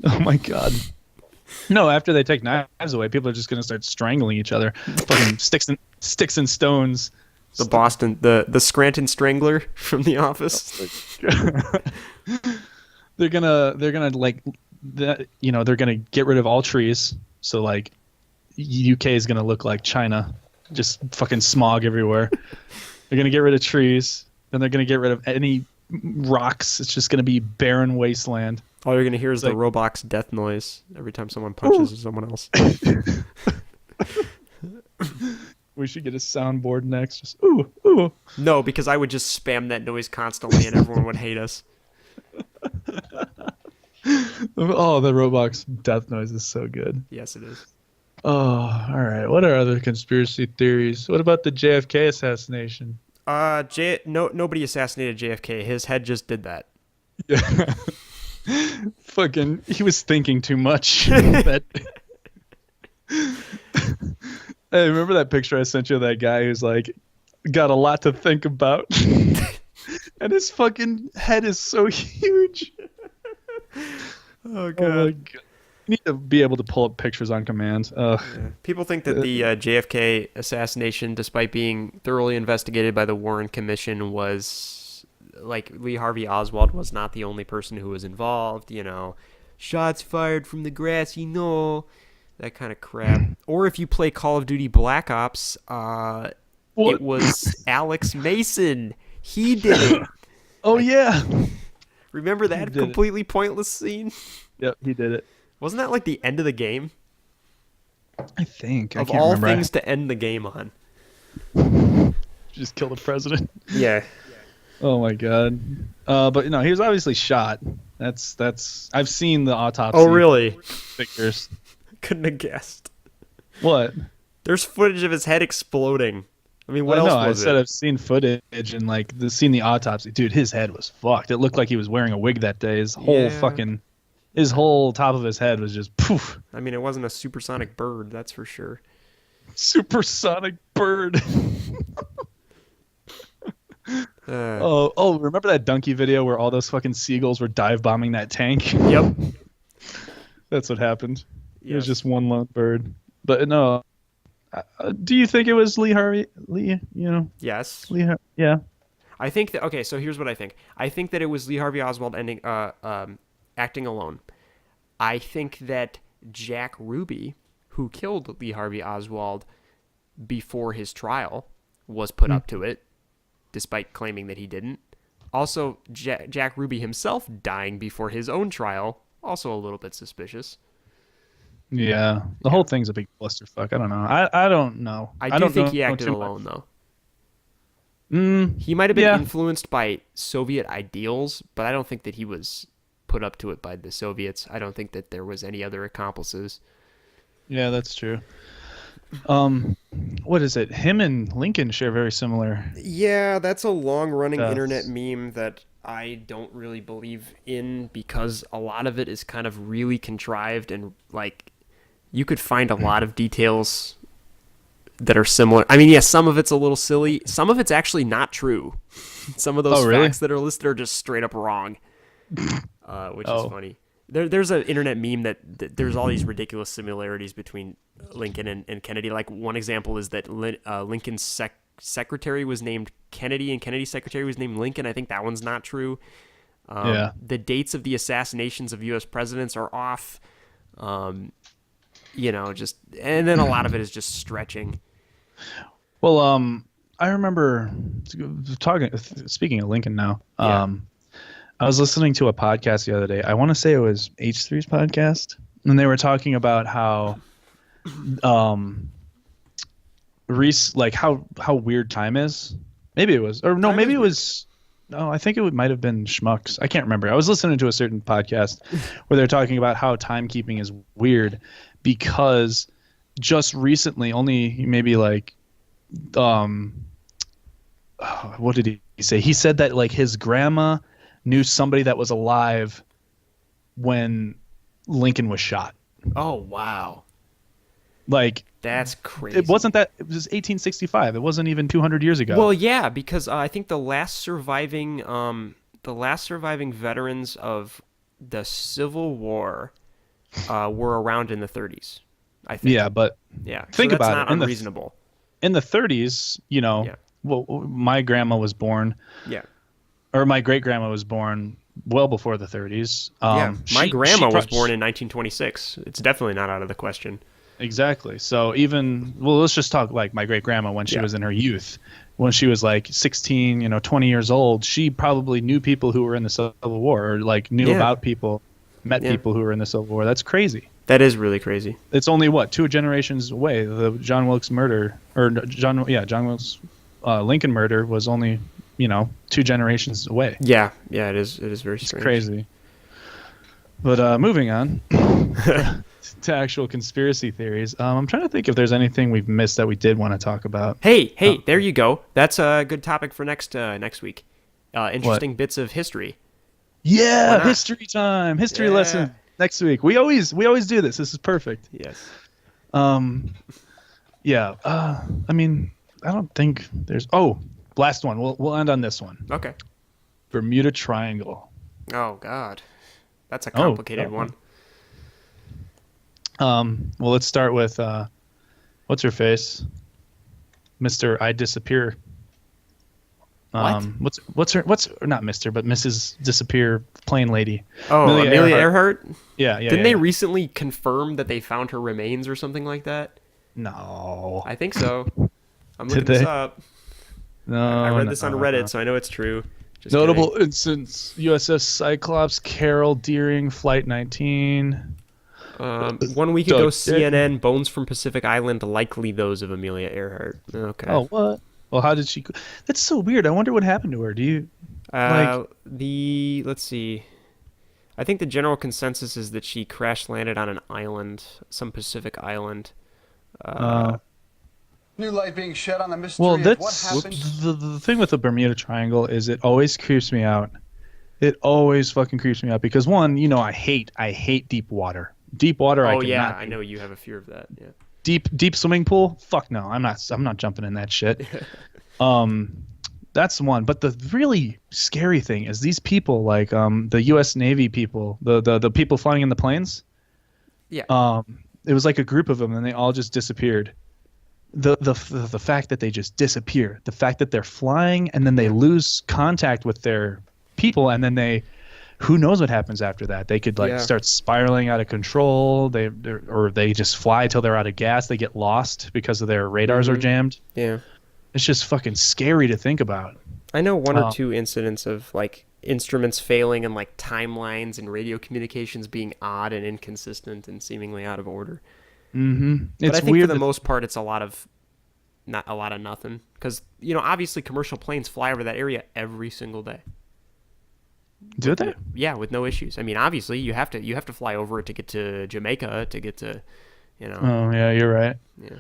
Oh my God. No, after they take knives away, people are just gonna start strangling each other. Fucking sticks and stones. The Scranton Strangler from The Office. They're gonna like that. They're gonna get rid of all trees. So like, UK is gonna look like China, just fucking smog everywhere. They're gonna get rid of trees, and they're gonna get rid of any rocks. It's just gonna be barren wasteland. All you're gonna hear is the Roblox death noise every time someone punches someone else. We should get a soundboard next. Just ooh, ooh. No, because I would just spam that noise constantly, and everyone would hate us. Oh, the Roblox death noise is so good. Yes, it is. Oh, all right. What are other conspiracy theories? What about the JFK assassination? Nobody assassinated JFK. His head just did that. Yeah. Fucking, he was thinking too much. Hey, remember that picture I sent you of that guy who's like got a lot to think about? And his fucking head is so huge. Oh God. You need to be able to pull up pictures on command. Yeah. People think that the JFK assassination, despite being thoroughly investigated by the Warren Commission, was like Lee Harvey Oswald was not the only person who was involved. Shots fired from the grassy knoll, that kind of crap. Or if you play Call of Duty Black Ops, it was Alex Mason. He did it. Oh, yeah. Remember that completely pointless scene? Yep, he did it. Wasn't that like the end of the game? I think. Of all things to end the game on. Just kill the president. Yeah. Oh my god. But he was obviously shot. That's. I've seen the autopsy. Oh really? Pictures. Couldn't have guessed. What? There's footage of his head exploding. I mean, what else was it? I said I've seen footage and seen the autopsy. Dude, his head was fucked. It looked like he was wearing a wig that day. His whole top of his head was just poof. I mean, it wasn't a supersonic bird, that's for sure. Supersonic bird. Remember that donkey video where all those fucking seagulls were dive bombing that tank? Yep. That's what happened. Yes. It was just one lone bird. But no. Do you think it was Lee Harvey? Yes. Yeah. I think that. Okay, so here's what I think. I think that it was Lee Harvey Oswald acting alone. I think that Jack Ruby, who killed Lee Harvey Oswald before his trial, was put up to it, despite claiming that he didn't. Also, Jack Ruby himself dying before his own trial, also a little bit suspicious. Yeah, the whole thing's a big clusterfuck. I don't know. I don't know. I do think he acted alone, though. He might have been influenced by Soviet ideals, but I don't think that he was put up to it by the Soviets. I don't think that there was any other accomplices. Yeah, that's true. What is it? Him and Lincoln share very similar. Yeah, that's a long-running internet meme that I don't really believe in because a lot of it is kind of really contrived and you could find a lot of details that are similar. I mean, yeah, some of it's a little silly. Some of it's actually not true. Some of those facts that are listed are just straight up wrong, which is funny. There's an internet meme that there's all these ridiculous similarities between Lincoln and Kennedy. Like one example is that Lincoln's secretary was named Kennedy and Kennedy's secretary was named Lincoln. I think that one's not true. The dates of the assassinations of U.S. presidents are off. And then a lot of it is just stretching. Well, I remember speaking of Lincoln now. I was listening to a podcast the other day. I want to say it was H3's podcast, and they were talking about how, how weird time is. Maybe it was, or no, maybe it was. No, I think it might have been Schmucks. I can't remember. I was listening to a certain podcast where they're talking about how timekeeping is weird because just recently, only maybe what did he say? He said that his grandma knew somebody that was alive when Lincoln was shot. Oh, wow. That's crazy. It wasn't that. It was 1865. It wasn't even 200 years ago. Well, yeah, because I think the last surviving veterans of the Civil War were around in the 30s. I think. Yeah, but think about it. That's not unreasonable. In the 30s, well, my grandma was born. Yeah. Or my great grandma was born well before the 30s. My grandma was born in 1926. It's definitely not out of the question. Exactly. So let's just talk my great grandma when she was in her youth, when she was 16, 20 years old. She probably knew people who were in the Civil War, or knew about people, met people who were in the Civil War. That's crazy. That is really crazy. It's only 2 generations away. The John Wilkes murder, or John Wilkes Lincoln murder was only 2 generations away. Yeah, it is very strange. It's crazy. But moving on to actual conspiracy theories, I'm trying to think if there's anything we've missed that we did want to talk about. Hey, there you go. That's a good topic for next week. Interesting bits of history. Yeah, history time, history lesson next week. We always do this. This is perfect. Yes. I mean, I don't think there's. Oh, last one. We'll end on this one. Okay. Bermuda Triangle. Oh God, that's a complicated one. Well, let's start with what's her face, Mister I Disappear. What? What's not Mister, but Mrs. Disappear plane lady. Oh, Amelia Earhart? Yeah. Didn't they recently confirm that they found her remains or something like that? No. I think so. I'm Did looking this they? up. No. I read this on Reddit, so I know it's true. Just Notable kidding. instance: USS Cyclops, Carol Deering, Flight 19. 1 week ago, CNN, bones from Pacific Island, likely those of Amelia Earhart. Okay. Oh, what? Well, how did she? That's so weird. I wonder what happened to her. Do you like? Let's see. I think the general consensus is that she crash landed on an island, some Pacific island. New light being shed on the mystery Well, of that's what happened. the thing with the Bermuda Triangle is it always creeps me out. It always fucking creeps me out because one, I hate deep water. Deep water, I Oh cannot. yeah, I do. know you have a fear of that. Yeah. Deep swimming pool? Fuck no, I'm not jumping in that shit. That's one. But the really scary thing is these people, like the U.S. Navy people, the people flying in the planes. Yeah. It was like a group of them, and they all just disappeared. The fact that they just disappear, the fact that they're flying and then they lose contact with their people, and then who knows what happens after that? They could start spiraling out of control. They just fly till they're out of gas. They get lost because of their radars are jammed. Yeah. It's just fucking scary to think about. I know one or two incidents of like instruments failing and like timelines and radio communications being odd and inconsistent and seemingly out of order. Mm-hmm. But I think for the most part, it's not a lot of nothing. Because, obviously commercial planes fly over that area every single day. Do they? Yeah, with no issues. I mean, obviously you have to fly over it to get to Jamaica, to get to, Oh, yeah, you're right. Yeah.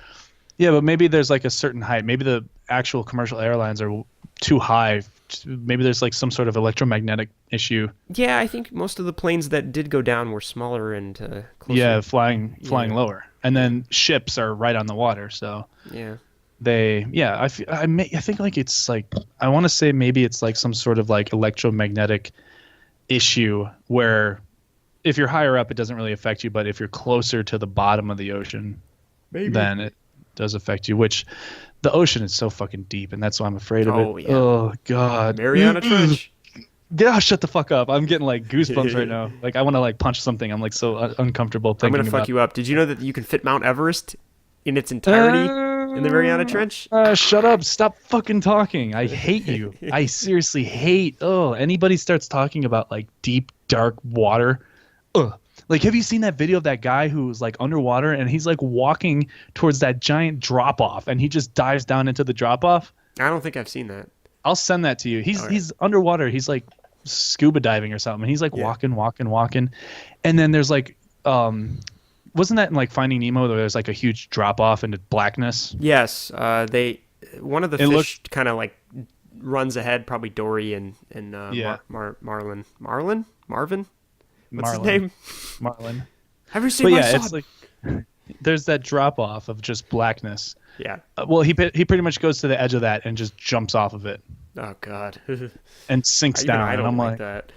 Yeah, but maybe there's like a certain height. Maybe the actual commercial airlines are too high. Maybe there's like some sort of electromagnetic issue. Yeah, I think most of the planes that did go down were smaller and closer. Yeah, flying lower. And then ships are right on the water, so yeah. I think like it's like I want to say maybe it's like some sort of like electromagnetic issue where if you're higher up it doesn't really affect you, but if you're closer to the bottom of the ocean, then it does affect you, which the ocean is so fucking deep, and that's why I'm afraid of it. Yeah. Oh god. Mariana Trench. Yeah, shut the fuck up. I'm getting like goosebumps right now. Like I want to like punch something. I'm like so uncomfortable thinking I'm gonna fuck you up. Did you know that you can fit Mount Everest in its entirety in the Mariana Trench? Shut up. Stop fucking talking. I hate you. I seriously hate. Anybody starts talking about like deep, dark water. Like, have you seen that video of that guy who was like underwater and he's like walking towards that giant drop off and he just dives down into the drop off? I don't think I've seen that. I'll send that to you. He's underwater. He's like scuba diving or something. And he's like walking. And then there's like, wasn't that in like Finding Nemo where there's like a huge drop off into blackness? Yes. One of the fish kind of like runs ahead, probably Dory and Marvin? What's his name? Marlin. Have you seen my son? It's like there's that drop off of just blackness. Yeah. Well, he pretty much goes to the edge of that and just jumps off of it. Oh God. And sinks down. I don't and I'm like that.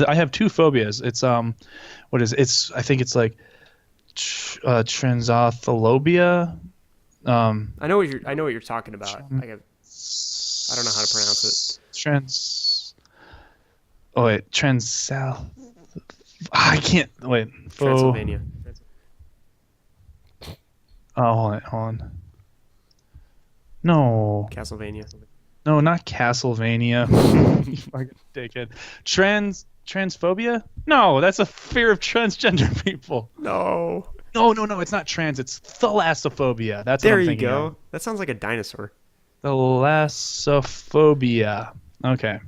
I have two phobias. It's what is it? I think it's like transotholobia. I know what you're talking about. I don't know how to pronounce it. I can't wait. Transylvania. Oh, hold on. No. Castlevania. No, not Castlevania. You fucking dickhead. Transphobia? No, that's a fear of transgender people. No. No, it's not trans. It's thalassophobia. That's there what I'm you thinking go. of. That sounds like a dinosaur. Thalassophobia. Okay.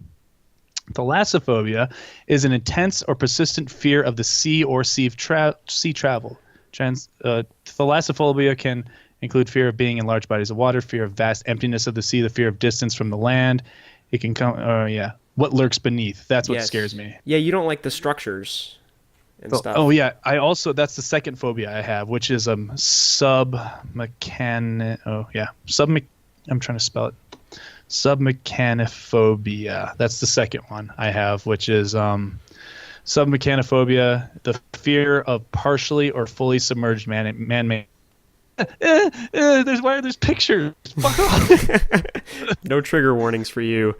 Thalassophobia is an intense or persistent fear of the sea or sea travel. Thalassophobia can include fear of being in large bodies of water, fear of vast emptiness of the sea, the fear of distance from the land. It can come, what lurks beneath. That's what scares me. Yeah, you don't like the structures and stuff. Oh yeah, that's the second phobia I have, which is I'm trying to spell it. Submechanophobia. That's the second one I have, which is submechanophobia, the fear of partially or fully submerged man-made. There's pictures. Fuck off. No trigger warnings for you.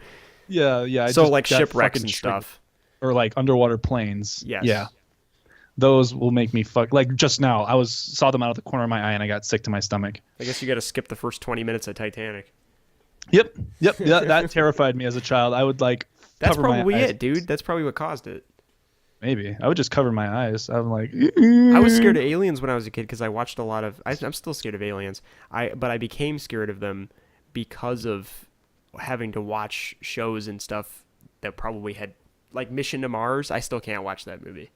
Yeah. I So just like got shipwrecks fucking and stuff. or like underwater planes. Yes. Yeah. Those will make me fuck. Like just now, saw them out of the corner of my eye and I got sick to my stomach. I guess you got to skip the first 20 minutes of Titanic. Yep. That terrified me as a child. I would like. That's cover my probably eyes. it, dude. That's probably what caused it. Maybe I would just cover my eyes. I'm like. I was scared of aliens when I was a kid because I watched a lot of. I'm still scared of aliens. But I became scared of them because of having to watch shows and stuff that probably had like Mission to Mars. I still can't watch that movie.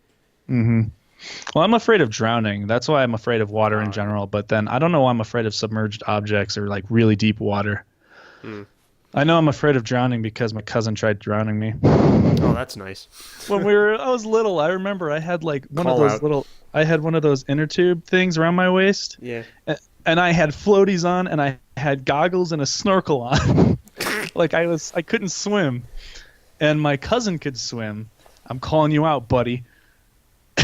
Mm-hmm. Well, I'm afraid of drowning. That's why I'm afraid of water in general. But then I don't know why I'm afraid of submerged objects or like really deep water. I know I'm afraid of drowning because my cousin tried drowning me. Oh, that's nice. When I was little, I remember I had like I had one of those inner tube things around my waist. Yeah. And I had floaties on and I had goggles and a snorkel on. Like I couldn't swim. And my cousin could swim. I'm calling you out, buddy.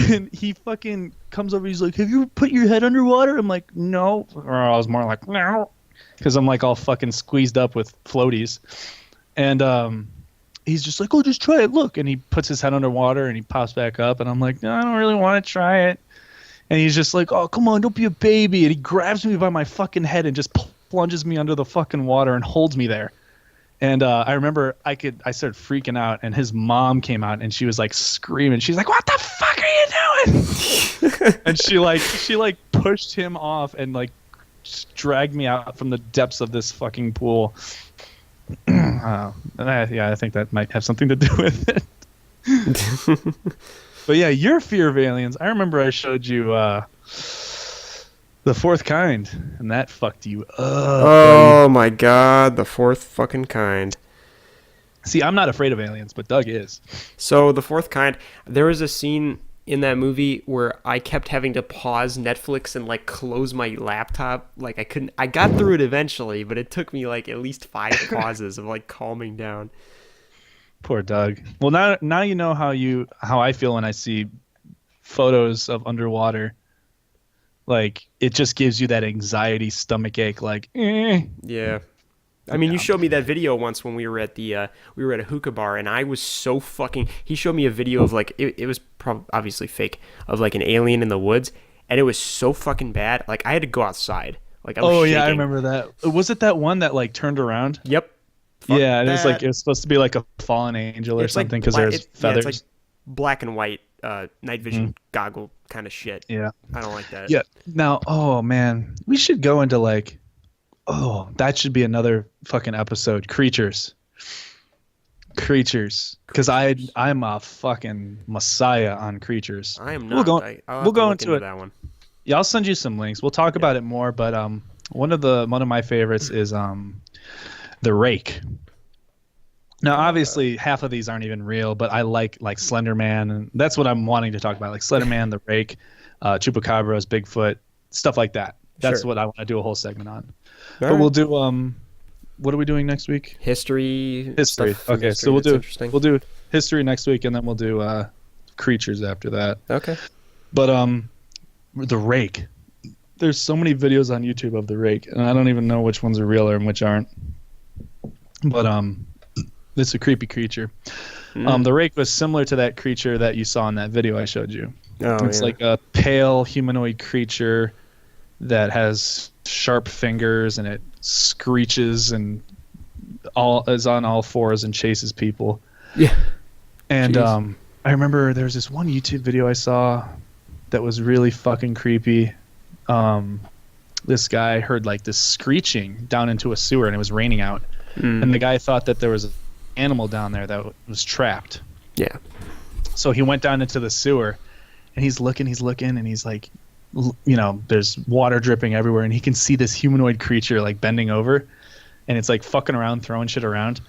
And he fucking comes over. He's like, "Have you put your head underwater?" I'm like, "No." Or I was more like, "No," because I'm like all fucking squeezed up with floaties. And he's just like, "Oh, just try it. Look." And he puts his head underwater and he pops back up. And I'm like, "No, I don't really want to try it." And he's just like, "Oh, come on, don't be a baby." And he grabs me by my fucking head and just plunges me under the fucking water and holds me there. And I remember I started freaking out, and his mom came out, and she was like screaming. She's like, "What the fuck are you doing?" And she pushed him off and like dragged me out from the depths of this fucking pool. I think that might have something to do with it. But yeah, your fear of aliens. I remember I showed you The Fourth Kind, and that fucked you up. Oh my god, the fourth fucking kind. See, I'm not afraid of aliens, but Doug is. So, The Fourth Kind, there was a scene in that movie where I kept having to pause Netflix and like close my laptop. Like I got through it eventually, but it took me like at least 5 pauses of like calming down. Poor Doug. Well, now you know how I feel when I see photos of underwater. Like it just gives you that anxiety stomach ache. Like, Yeah. I mean, you showed me that video once when we were at a hookah bar, and I was so fucking. He showed me a video of like it was obviously fake of like an alien in the woods, and it was so fucking bad. Like I had to go outside. Like I was shaking. Yeah, I remember that. Was it that one that like turned around? Yep. Yeah, and it was supposed to be like a fallen angel or something because there's feathers. Yeah, it's like black and white night vision goggle kind of shit. Yeah, I don't like that. Yeah. Now, oh man, we should go into like. Oh, that should be another fucking episode. Creatures. Because I'm a fucking messiah on creatures. I am not. We'll go into it. That one. Yeah, I'll send you some links. We'll talk about it more. But one of my favorites is the Rake. Now, obviously, half of these aren't even real, but I like Slender Man, and that's what I'm wanting to talk about. Like Slender Man, the Rake, Chupacabras, Bigfoot, stuff like that. That's what I want to do a whole segment on. But we'll do what are we doing next week? History. Okay, so we'll do history next week, and then we'll do creatures after that. Okay. But the Rake. There's so many videos on YouTube of the Rake, and I don't even know which ones are real and which aren't. But it's a creepy creature. The Rake was similar to that creature that you saw in that video I showed you. It's like a pale humanoid creature that has sharp fingers, and it screeches and is on all fours and chases people. Yeah. And I remember there was this one YouTube video I saw that was really fucking creepy. This guy heard like this screeching down into a sewer, and it was raining out. And the guy thought that there was an animal down there that was trapped. Yeah. So he went down into the sewer, and he's looking, and he's like, you know, there's water dripping everywhere, and he can see this humanoid creature like bending over, and it's like fucking around, throwing shit around,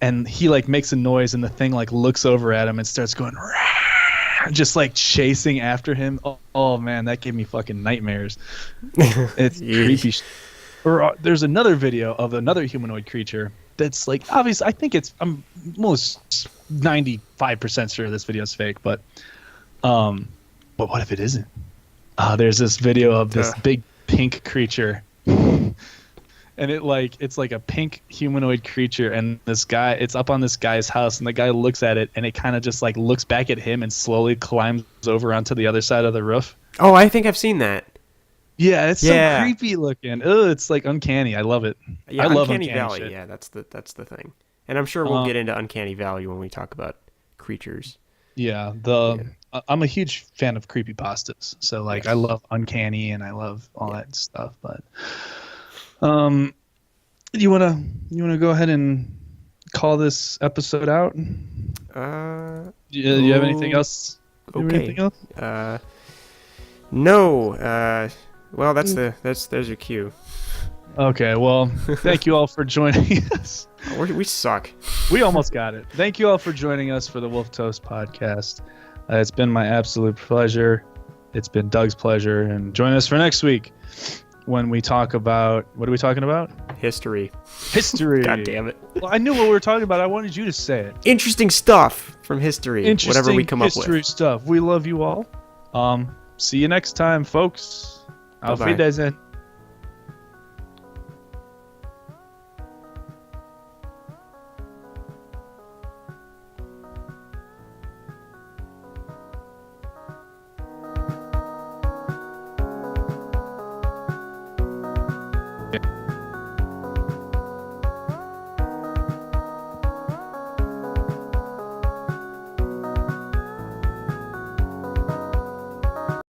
and he like makes a noise, and the thing like looks over at him and starts going, Rah! Just like chasing after him. Oh man, that gave me fucking nightmares. It's creepy. Or there's another video of another humanoid creature that's like obvious. I think I'm almost 95% sure this video is fake, but what if it isn't? There's this video of this big pink creature, and it's like a pink humanoid creature, and it's up on this guy's house, and the guy looks at it, and it kind of just like looks back at him and slowly climbs over onto the other side of the roof. Oh, I think I've seen that. Yeah, it's so creepy looking. Oh, it's like uncanny. I love it. Yeah, I love Uncanny Valley. shit. Yeah, that's the thing. And I'm sure we'll get into Uncanny Valley when we talk about creatures. Yeah, I'm a huge fan of creepypastas. So like I love Uncanny and I love all that stuff, but you wanna go ahead and call this episode out? Do you have anything else? Okay. No. Well, there's your cue. Okay, well, thank you all for joining us. We suck. We almost got it. Thank you all for joining us for the Wolf Toast podcast. It's been my absolute pleasure. It's been Doug's pleasure. And join us for next week when we talk about... What are we talking about? History. God damn it. Well, I knew what we were talking about. I wanted you to say it. Interesting stuff from history. Whatever we come up with. History stuff. We love you all. See you next time, folks. Auf Wiedersehen. Yeah.